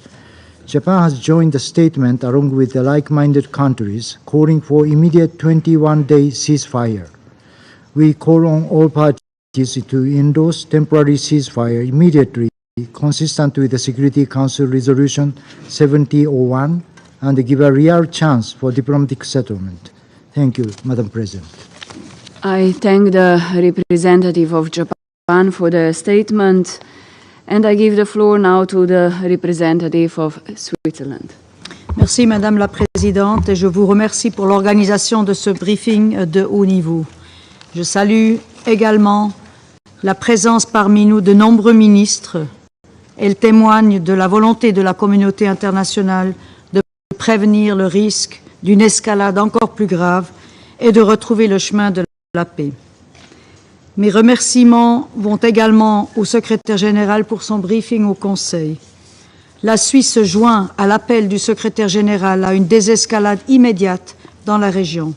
Japan has joined the statement along with the like-minded countries calling for immediate 21-day ceasefire. We call on all parties to endorse temporary ceasefire immediately, consistent with the Security Council Resolution 7001, and give a real chance for diplomatic settlement. Thank you, Madam President. I thank the representative of Japan for the statement, and I give the floor now to the representative of Switzerland. Merci Madame la Présidente et je vous remercie pour l'organisation de ce briefing de haut niveau. Je salue également la présence parmi nous de nombreux ministres. Elle témoigne de la volonté de la communauté internationale de prévenir le risque d'une escalade encore plus grave et de retrouver le chemin de la paix. Mes remerciements vont également au secrétaire général pour son briefing au Conseil. La Suisse se joint à l'appel du secrétaire général à une désescalade immédiate dans la région.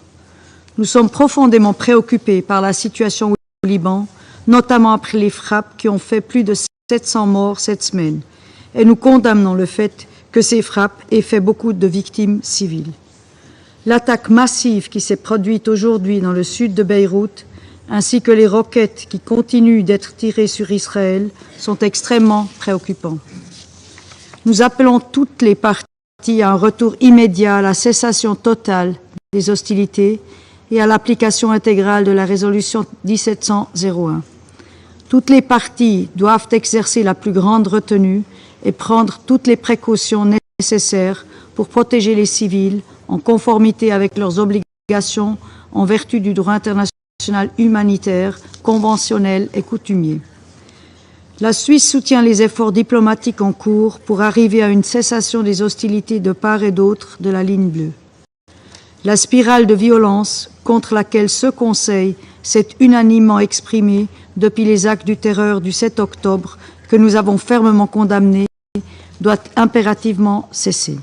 Nous sommes profondément préoccupés par la situation au Liban, notamment après les frappes qui ont fait plus de 700 morts cette semaine, et nous condamnons le fait que ces frappes aient fait beaucoup de victimes civiles. L'attaque massive qui s'est produite aujourd'hui dans le sud de Beyrouth, ainsi que les roquettes qui continuent d'être tirées sur Israël, sont extrêmement préoccupants. Nous appelons toutes les parties à un retour immédiat à la cessation totale des hostilités et à l'application intégrale de la résolution 1701. Toutes les parties doivent exercer la plus grande retenue et prendre toutes les précautions nécessaires pour protéger les civils en conformité avec leurs obligations en vertu du droit international humanitaire, conventionnel et coutumier. La Suisse soutient les efforts diplomatiques en cours pour arriver à une cessation des hostilités de part et d'autre de la ligne bleue. La spirale de violence contre laquelle ce Conseil s'est unanimement exprimé depuis les actes du terreur du 7 octobre que nous avons fermement condamnés doit impérativement cesser.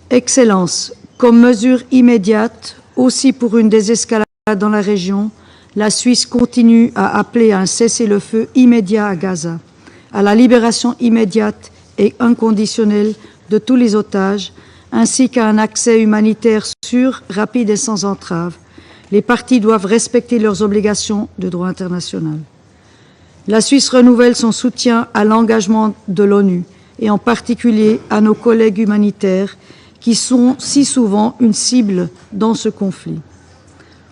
Excellences, comme mesure immédiate, aussi pour une désescalade dans la région, la Suisse continue à appeler à un cessez-le-feu immédiat à Gaza, à la libération immédiate et inconditionnelle de tous les otages, ainsi qu'à un accès humanitaire sûr, rapide et sans entrave. Les parties doivent respecter leurs obligations de droit international. La Suisse renouvelle son soutien à l'engagement de l'ONU et en particulier à nos collègues humanitaires qui sont si souvent une cible dans ce conflit.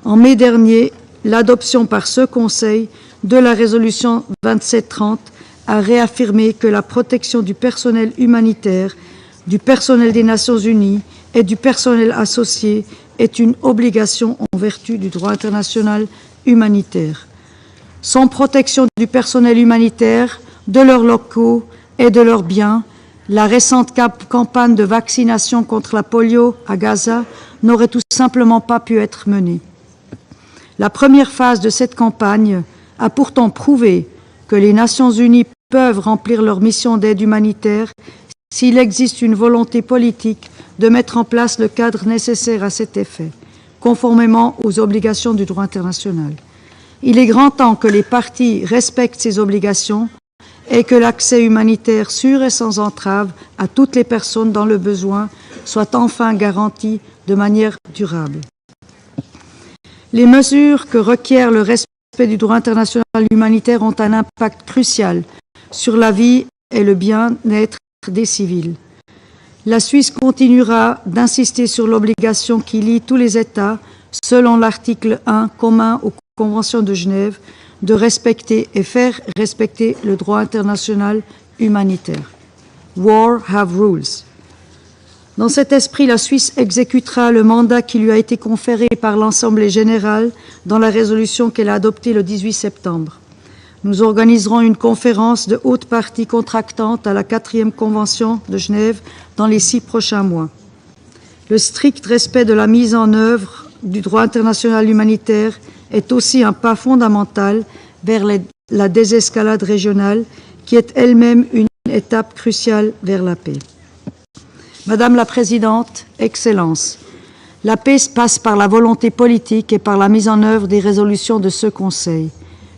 En mai dernier, l'adoption par ce Conseil de la résolution 2730 a réaffirmé que la protection du personnel humanitaire, du personnel des Nations Unies et du personnel associé est une obligation en vertu du droit international humanitaire. Sans protection du personnel humanitaire, de leurs locaux et de leurs biens, la récente campagne de vaccination contre la polio à Gaza n'aurait tout simplement pas pu être menée. La première phase de cette campagne a pourtant prouvé que les Nations Unies peuvent remplir leur mission d'aide humanitaire s'il existe une volonté politique de mettre en place le cadre nécessaire à cet effet, conformément aux obligations du droit international. Il est grand temps que les parties respectent ces obligations et que l'accès humanitaire sûr et sans entrave à toutes les personnes dans le besoin soit enfin garanti de manière durable. Les mesures que requiert le respect du droit international humanitaire ont un impact crucial sur la vie et le bien-être des civils. La Suisse continuera d'insister sur l'obligation qui lie tous les États, selon l'article 1 commun aux conventions de Genève, de respecter et faire respecter le droit international humanitaire. War have rules. Dans cet esprit, la Suisse exécutera le mandat qui lui a été conféré par l'Assemblée générale dans la résolution qu'elle a adoptée le 18 septembre. Nous organiserons une conférence de haute partie contractante à la 4e Convention de Genève dans les 6 prochains mois. Le strict respect de la mise en œuvre du droit international humanitaire est aussi un pas fondamental vers la désescalade régionale qui est elle-même une étape cruciale vers la paix. Madame la Présidente, Excellences, la paix passe par la volonté politique et par la mise en œuvre des résolutions de ce Conseil.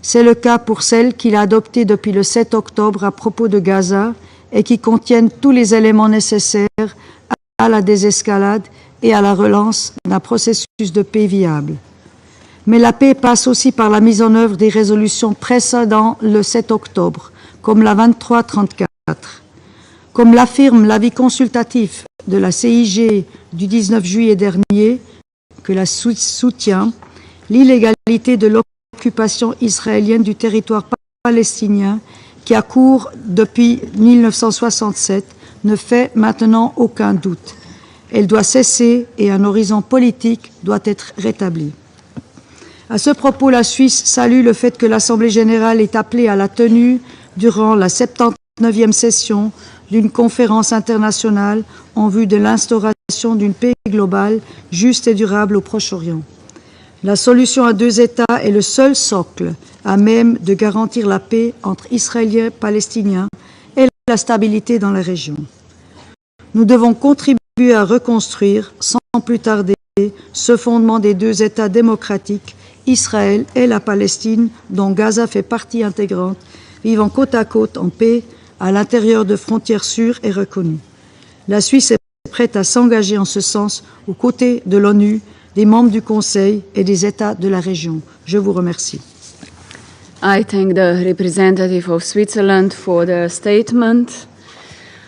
C'est le cas pour celles qu'il a adoptées depuis le 7 octobre à propos de Gaza et qui contiennent tous les éléments nécessaires à la désescalade et à la relance d'un processus de paix viable. Mais la paix passe aussi par la mise en œuvre des résolutions précédant le 7 octobre, comme la 2334. Comme l'affirme l'avis consultatif de la CIG du 19 juillet dernier, que la Suisse soutient, l'illégalité de l'occupation israélienne du territoire palestinien, qui a cours depuis 1967, ne fait maintenant aucun doute. Elle doit cesser et un horizon politique doit être rétabli. À ce propos, la Suisse salue le fait que l'Assemblée générale est appelée à la tenue, durant la 79e session, d'une conférence internationale en vue de l'instauration d'une paix globale, juste et durable au Proche-Orient. La solution à deux États est le seul socle à même de garantir la paix entre Israéliens et Palestiniens et la stabilité dans la région. Nous devons contribuer à reconstruire, sans plus tarder, ce fondement des deux États démocratiques, Israël et la Palestine, dont Gaza fait partie intégrante, vivant côte à côte en paix, à l'intérieur de frontières sûres et reconnues. La Suisse est prête à s'engager en ce sens aux côtés de l'ONU, des membres du Conseil et des États de la région. Je vous remercie. I thank the representative of Switzerland for the statement.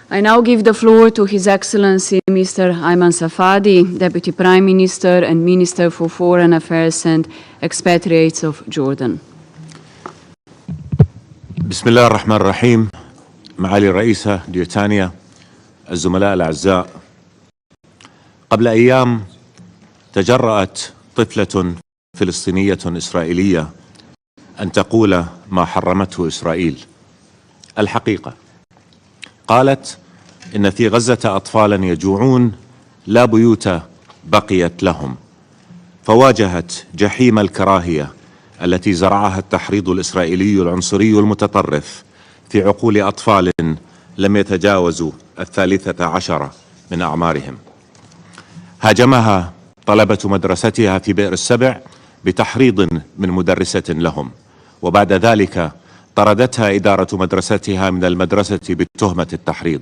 I now give the floor to His Excellency Mr. Ayman Safadi, Deputy Prime Minister and Minister for Foreign Affairs and Expatriates of Jordan. بسم الله الرحمن الرحيم. معالي الرئيسة ديوتانيا، الزملاء الأعزاء، قبل أيام تجرأت طفلة فلسطينية إسرائيلية أن تقول ما حرمته إسرائيل. الحقيقة قالت إن في غزة أطفالا يجوعون لا بيوت بقيت لهم، فواجهت جحيم الكراهية التي زرعها التحريض الإسرائيلي العنصري المتطرف في عقول أطفال لم يتجاوزوا 13 من أعمارهم. هاجمها طلبة مدرستها في بئر السبع بتحريض من مدرسة لهم، وبعد ذلك طردتها إدارة مدرستها من المدرسة بتهمة التحريض،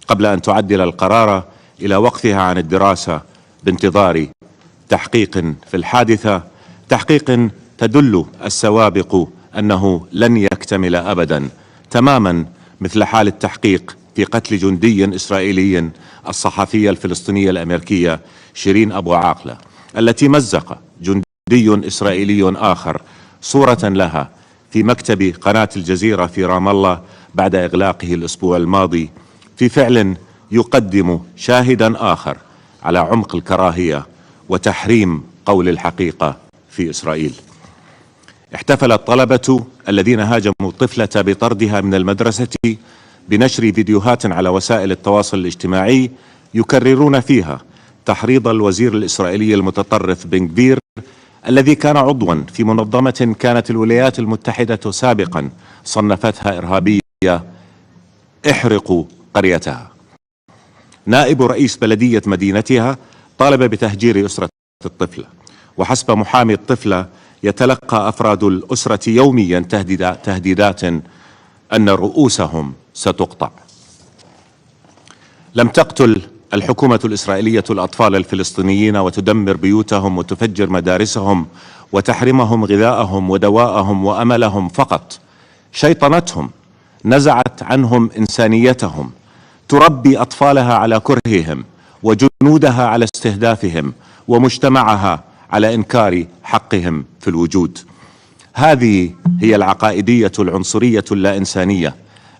قبل أن تعدل القرار إلى وقفها عن الدراسة بانتظار تحقيق في الحادثة، تحقيق تدل السوابق أنه لن يكتمل أبدا، تماما مثل حال التحقيق في قتل جندي إسرائيلي الصحفية الفلسطينية الأمريكية شيرين أبو عاقلة، التي مزق جندي إسرائيلي آخر صورة لها في مكتب قناة الجزيرة في رام الله بعد إغلاقه الأسبوع الماضي، في فعل يقدم شاهدا آخر على عمق الكراهية وتحريم قول الحقيقة في إسرائيل. احتفل الطلبة الذين هاجموا الطفلة بطردها من المدرسة بنشر فيديوهات على وسائل التواصل الاجتماعي يكررون فيها تحريض الوزير الإسرائيلي المتطرف بن غفير، الذي كان عضوا في منظمة كانت الولايات المتحدة سابقا صنفتها إرهابية، احرقوا قريتها. نائب رئيس بلدية مدينتها طالب بتهجير أسرة الطفلة، وحسب محامي الطفلة يتلقى أفراد الأسرة يوميا تهديدات أن رؤوسهم ستقطع. لم تقتل الحكومة الإسرائيلية الأطفال الفلسطينيين وتدمر بيوتهم وتفجر مدارسهم وتحرمهم غذاءهم ودواءهم وأملهم فقط، شيطنتهم، نزعت عنهم إنسانيتهم، تربي أطفالها على كرههم وجنودها على استهدافهم ومجتمعها على إنكار حقهم في الوجود. هذه هي العقائدية العنصرية اللا إنسانية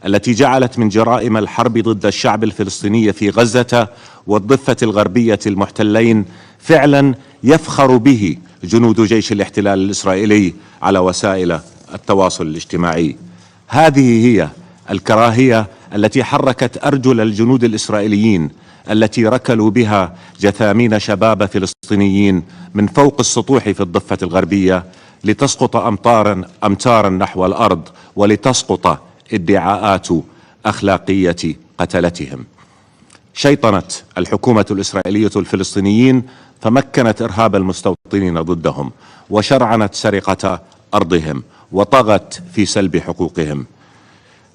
التي جعلت من جرائم الحرب ضد الشعب الفلسطيني في غزة والضفة الغربية المحتلين فعلا يفخر به جنود جيش الاحتلال الإسرائيلي على وسائل التواصل الاجتماعي. هذه هي الكراهية التي حركت أرجل الجنود الإسرائيليين التي ركلوا بها جثامين شباب فلسطينيين من فوق السطوح في الضفة الغربية لتسقط أمتارا نحو الأرض، ولتسقط ادعاءات أخلاقية قتلتهم. شيطنت الحكومة الإسرائيلية الفلسطينيين فمكنت إرهاب المستوطنين ضدهم، وشرعنت سرقة أرضهم، وطغت في سلب حقوقهم.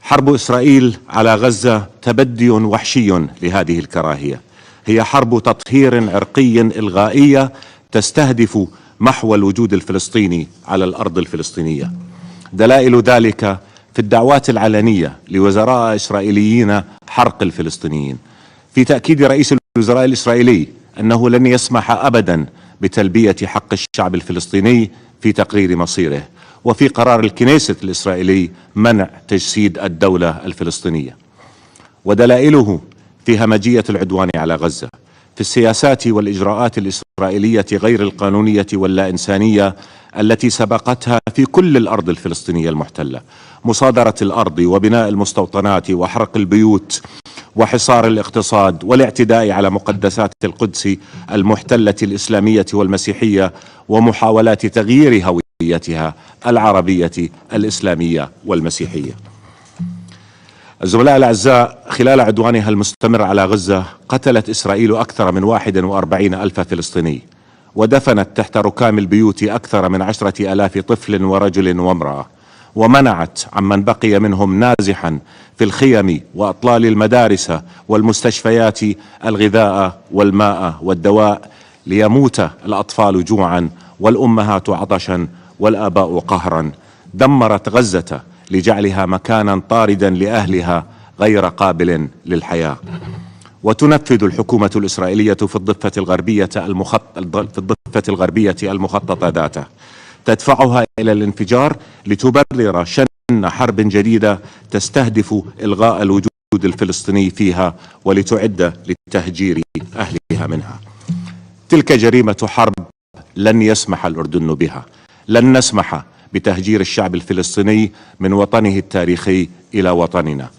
حرب إسرائيل على غزة تبدي وحشي لهذه الكراهية، هي حرب تطهير عرقي إلغائية تستهدف محو الوجود الفلسطيني على الأرض الفلسطينية. دلائل ذلك في الدعوات العلنية لوزراء إسرائيليين حرق الفلسطينيين، في تأكيد رئيس الوزراء الإسرائيلي أنه لن يسمح أبدا بتلبية حق الشعب الفلسطيني في تقرير مصيره، وفي قرار الكنيست الإسرائيلي منع تجسيد الدولة الفلسطينية. ودلائله في همجية العدوان على غزة، في السياسات والإجراءات الإسرائيلية غير القانونية واللا إنسانية التي سبقتها في كل الأرض الفلسطينية المحتلة، مصادرة الأرض وبناء المستوطنات وحرق البيوت وحصار الاقتصاد والاعتداء على مقدسات القدس المحتلة الإسلامية والمسيحية ومحاولات تغيير هويتها العربية الإسلامية والمسيحية. الزملاء الأعزاء، خلال عدوانها المستمر على غزة قتلت إسرائيل أكثر من 41 ألف فلسطيني، ودفنت تحت ركام البيوت أكثر من 10,000 طفل ورجل وامرأة، ومنعت عمن بقي منهم نازحا في الخيم وأطلال المدارس والمستشفيات الغذاء والماء والدواء، ليموت الأطفال جوعا والأمهات عطشا والآباء قهرا. دمرت غزة لجعلها مكانا طاردا لأهلها غير قابل للحياة. وتنفذ الحكومة الإسرائيلية في الضفة الغربية المخططة ذاته، تدفعها إلى الانفجار لتبرر شن حرب جديدة تستهدف إلغاء الوجود الفلسطيني فيها ولتعد لتهجير أهلها منها. تلك جريمة حرب لن يسمح الأردن بها. لن نسمح بتهجير الشعب الفلسطيني من وطنه التاريخي إلى وطننا.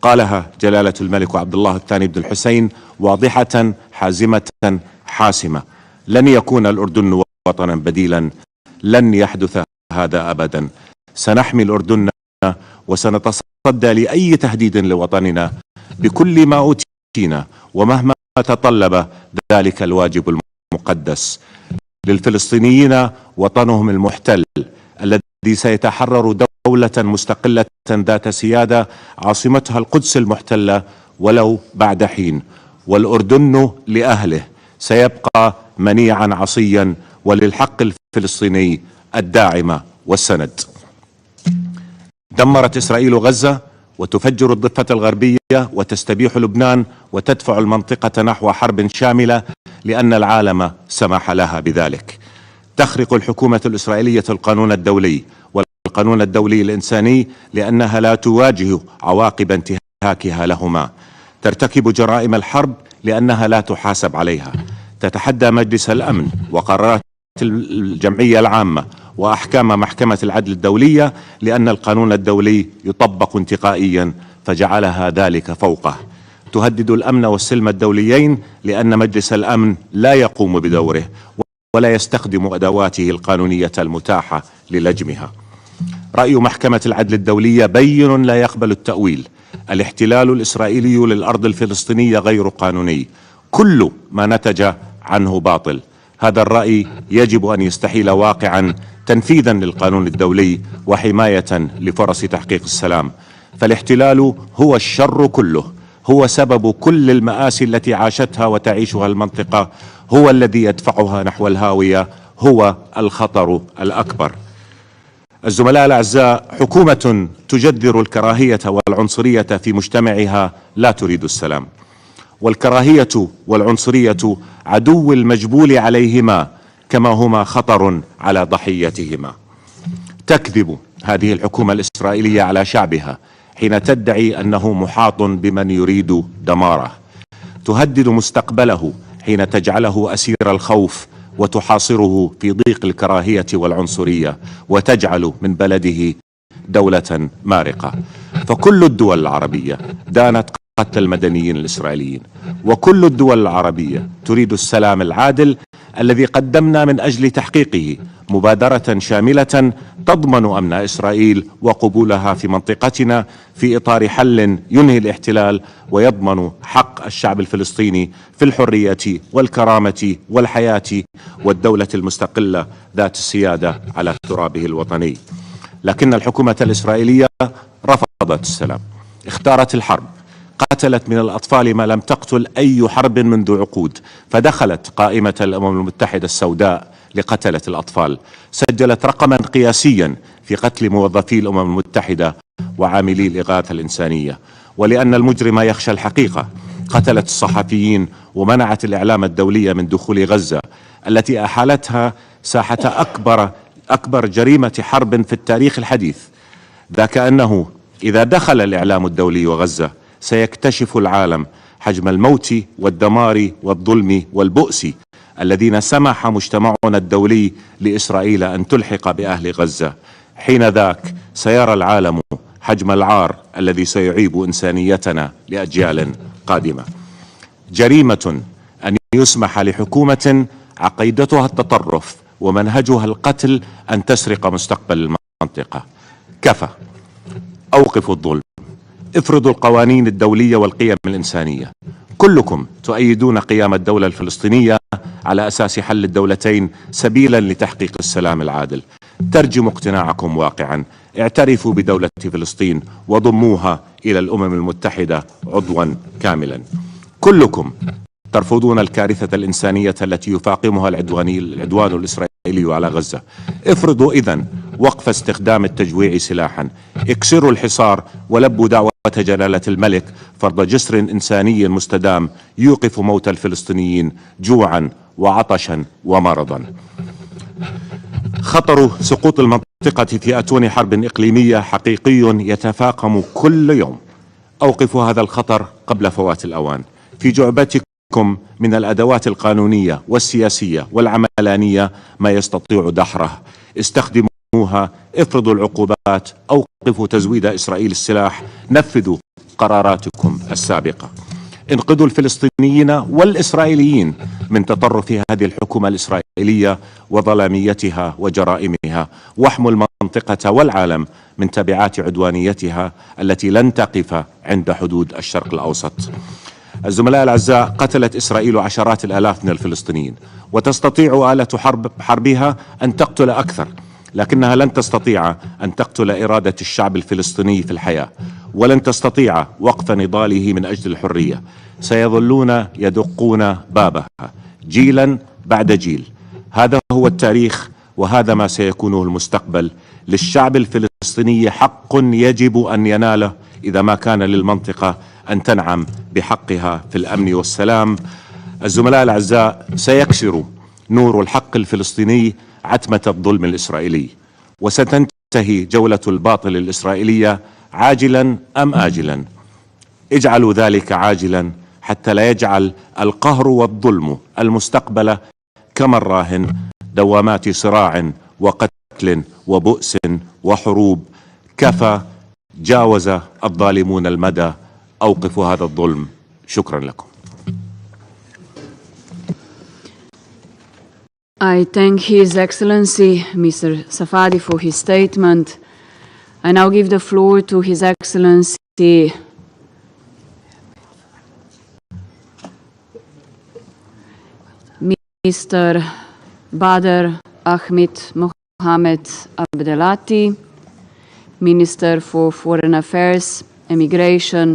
قالها جلالة الملك عبد الله الثاني بن الحسين واضحة حازمة حاسمة: لن يكون الأردن وطنا بديلا، لن يحدث هذا أبدا. سنحمي الأردن وسنتصدى لأي تهديد لوطننا بكل ما أوتينا ومهما تطلب ذلك الواجب المقدس. للفلسطينيين وطنهم المحتل الذي سيتحرر دولة مستقلة ذات سيادة عاصمتها القدس المحتلة ولو بعد حين، والأردن لأهله سيبقى منيعا عصيا وللحق الفلسطيني الداعم والسند. دمرت إسرائيل غزة وتفجر الضفة الغربية وتستبيح لبنان وتدفع المنطقة نحو حرب شاملة لأن العالم سمح لها بذلك. تخرق الحكومة الإسرائيلية القانون الدولي والقانون الدولي الإنساني لأنها لا تواجه عواقب انتهاكها لهما. ترتكب جرائم الحرب لأنها لا تحاسب عليها. تتحدى مجلس الأمن وقرارات الجمعية العامة وأحكام محكمة العدل الدولية لأن القانون الدولي يطبق انتقائيا فجعلها ذلك فوقه. تهدد الأمن والسلم الدوليين لأن مجلس الأمن لا يقوم بدوره ولا يستخدم أدواته القانونية المتاحة للجمها. رأي محكمة العدل الدولية بين لا يقبل التأويل: الاحتلال الإسرائيلي للأرض الفلسطينية غير قانوني، كل ما نتج عنه باطل. هذا الرأي يجب أن يستحيل واقعا تنفيذا للقانون الدولي وحماية لفرص تحقيق السلام. فالاحتلال هو الشر كله، هو سبب كل المآسي التي عاشتها وتعيشها المنطقة، هو الذي يدفعها نحو الهاوية، هو الخطر الأكبر. الزملاء الأعزاء، حكومة تجذر الكراهية والعنصرية في مجتمعها لا تريد السلام، والكراهية والعنصرية عدو المجبول عليهما كما هما خطر على ضحيتهما. تكذب هذه الحكومة الإسرائيلية على شعبها حين تدعي أنه محاط بمن يريد دماره. تهدد مستقبله حين تجعله أسير الخوف وتحاصره في ضيق الكراهية والعنصرية وتجعل من بلده دولة مارقة. فكل الدول العربية دانت قتل المدنيين الإسرائيليين، وكل الدول العربية تريد السلام العادل الذي قدمنا من أجل تحقيقه مبادرة شاملة تضمن أمن إسرائيل وقبولها في منطقتنا في إطار حل ينهي الاحتلال ويضمن حق الشعب الفلسطيني في الحرية والكرامة والحياة والدولة المستقلة ذات السيادة على ترابه الوطني. لكن الحكومة الإسرائيلية رفضت السلام، اختارت الحرب، قتلت من الأطفال ما لم تقتل أي حرب منذ عقود، فدخلت قائمة الأمم المتحدة السوداء لقتلة الأطفال، سجلت رقما قياسيا في قتل موظفي الأمم المتحدة وعاملي الإغاثة الإنسانية. ولأن المجرم يخشى الحقيقة قتلت الصحفيين ومنعت الإعلام الدولي من دخول غزة التي أحالتها ساحة أكبر جريمة حرب في التاريخ الحديث. ذاك أنه إذا دخل الإعلام الدولي وغزة سيكتشف العالم حجم الموت والدمار والظلم والبؤس الذين سمح مجتمعنا الدولي لإسرائيل أن تلحق بأهل غزة. حين ذاك سيرى العالم حجم العار الذي سيعيب إنسانيتنا لأجيال قادمة. جريمة أن يسمح لحكومة عقيدتها التطرف ومنهجها القتل أن تسرق مستقبل المنطقة. كفى. أوقفوا الظلم. افرضوا القوانين الدولية والقيم الإنسانية. كلكم تؤيدون قيام الدولة الفلسطينية على أساس حل الدولتين سبيلا لتحقيق السلام العادل. ترجموا اقتناعكم واقعا. اعترفوا بدولة فلسطين وضموها إلى الأمم المتحدة عضوا كاملا. كلكم ترفضون الكارثة الإنسانية التي يفاقمها العدوان الإسرائيلي على غزة. افرضوا إذن وقف استخدام التجويع سلاحا. اكسروا الحصار ولبوا دعوة جلالة الملك فرض جسر إنساني مستدام يوقف موت الفلسطينيين جوعا وعطشا ومرضا. خطر سقوط المنطقة في أتون حرب إقليمية حقيقي يتفاقم كل يوم. أوقفوا هذا الخطر قبل فوات الأوان. في جعبتكم من الأدوات القانونية والسياسية والعملانية ما يستطيع دحره. استخدموها. افرضوا العقوبات. أوقفوا تزويد إسرائيل السلاح. نفذوا قراراتكم السابقة. انقذوا الفلسطينيين والإسرائيليين من تطرف هذه الحكومة الإسرائيلية وظلاميتها وجرائمها، واحموا المنطقة والعالم من تبعات عدوانيتها التي لن تقف عند حدود الشرق الأوسط. الزملاء الأعزاء، قتلت إسرائيل عشرات الآلاف من الفلسطينيين، وتستطيع آلة حربها أن تقتل أكثر، لكنها لن تستطيع أن تقتل إرادة الشعب الفلسطيني في الحياة، ولن تستطيع وقف نضاله من أجل الحرية. سيظلون يدقون بابها جيلا بعد جيل. هذا هو التاريخ، وهذا ما سيكونه المستقبل. للشعب الفلسطيني حق يجب أن يناله إذا ما كان للمنطقة أن تنعم بحقها في الأمن والسلام. الزملاء الأعزاء، سيكسر نور الحق الفلسطيني عتمة الظلم الإسرائيلي، وستنتهي جولة الباطل الإسرائيلية عاجلا أم آجلا. اجعلوا ذلك عاجلا حتى لا يجعل القهر والظلم المستقبل كما الراهن دوامات صراع وقتل وبؤس وحروب. كفى. جاوز الظالمون المدى. أوقفوا هذا الظلم. شكرا لكم. I thank His Excellency Mr. Safadi for his statement. I now give the floor to His Excellency Mr. Badr Ahmed Mohamed Abdelati, Minister for Foreign Affairs, Immigration,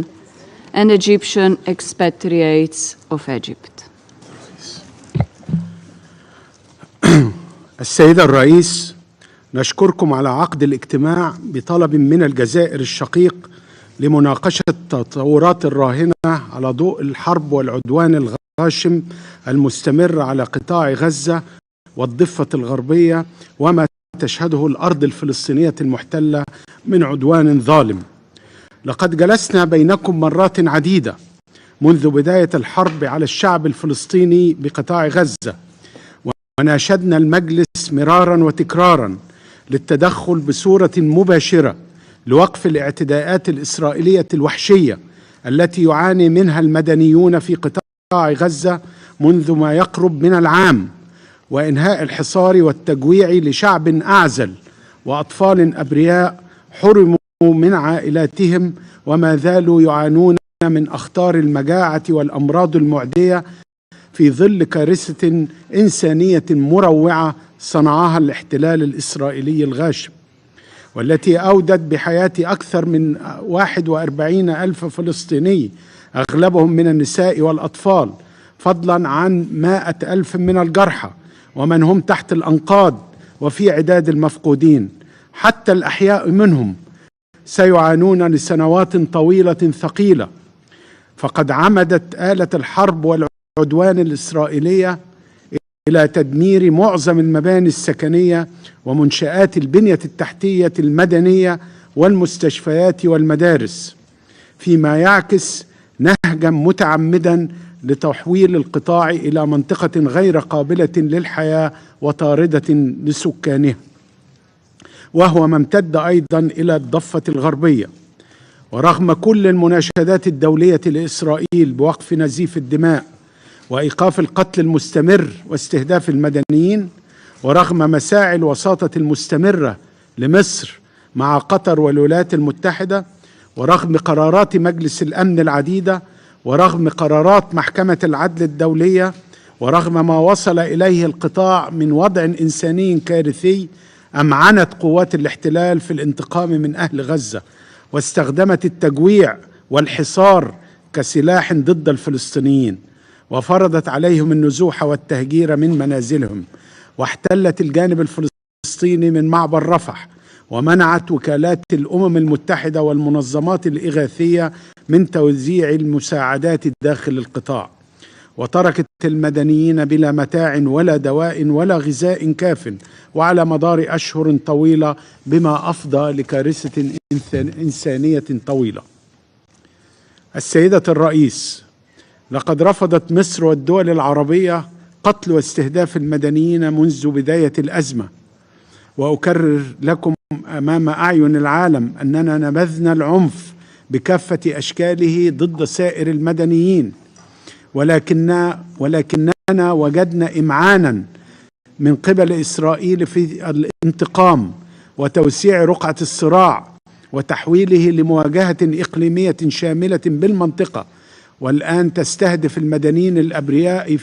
and Egyptian expatriates of Egypt. السيد الرئيس، نشكركم على عقد الاجتماع بطلب من الجزائر الشقيق لمناقشة التطورات الراهنة على ضوء الحرب والعدوان الغاشم المستمر على قطاع غزة والضفة الغربية وما تشهده الأرض الفلسطينية المحتلة من عدوان ظالم. لقد جلسنا بينكم مرات عديدة منذ بداية الحرب على الشعب الفلسطيني بقطاع غزة، وناشدنا المجلس مرارا وتكرارا للتدخل بصورة مباشرة لوقف الاعتداءات الإسرائيلية الوحشية التي يعاني منها المدنيون في قطاع غزة منذ ما يقرب من العام، وإنهاء الحصار والتجويع لشعب أعزل وأطفال أبرياء حرموا من عائلاتهم وما زالوا يعانون من أخطار المجاعة والأمراض المعدية في ظل كارثة إنسانية مروعة صنعها الاحتلال الإسرائيلي الغاشم، والتي أودت بحياة أكثر من 41,000 فلسطيني، أغلبهم من النساء والأطفال، فضلا عن 100,000 من الجرحى ومن هم تحت الأنقاض وفي عداد المفقودين. حتى الأحياء منهم سيعانون لسنوات طويلة ثقيلة، فقد عمدت آلة الحرب والعدوان الإسرائيلية إلى تدمير معظم المباني السكنية ومنشآت البنية التحتية المدنية والمستشفيات والمدارس، فيما يعكس نهجا متعمدا لتحويل القطاع إلى منطقة غير قابلة للحياة وطاردة لسكانها، وهو ما امتد أيضا إلى الضفة الغربية. ورغم كل المناشدات الدولية لإسرائيل بوقف نزيف الدماء وإيقاف القتل المستمر واستهداف المدنيين، ورغم مساعي الوساطة المستمرة لمصر مع قطر والولايات المتحدة، ورغم قرارات مجلس الأمن العديدة، ورغم قرارات محكمة العدل الدولية، ورغم ما وصل إليه القطاع من وضع إنساني كارثي، أمعنت قوات الاحتلال في الانتقام من أهل غزة، واستخدمت التجويع والحصار كسلاح ضد الفلسطينيين، وفرضت عليهم النزوح والتهجير من منازلهم، واحتلت الجانب الفلسطيني من معبر رفح، ومنعت وكالات الأمم المتحدة والمنظمات الإغاثية من توزيع المساعدات داخل القطاع، وتركت المدنيين بلا متاع ولا دواء ولا غذاء كاف وعلى مدار أشهر طويلة، بما أفضى لكارثة إنسانية طويلة. السيدة الرئيس، لقد رفضت مصر والدول العربية قتل واستهداف المدنيين منذ بداية الأزمة، وأكرر لكم أمام أعين العالم أننا نبذنا العنف بكافة أشكاله ضد سائر المدنيين، ولكننا وجدنا إمعانا من قبل إسرائيل في الانتقام وتوسيع رقعة الصراع وتحويله لمواجهة إقليمية شاملة بالمنطقة، والآن تستهدف المدنيين الأبرياء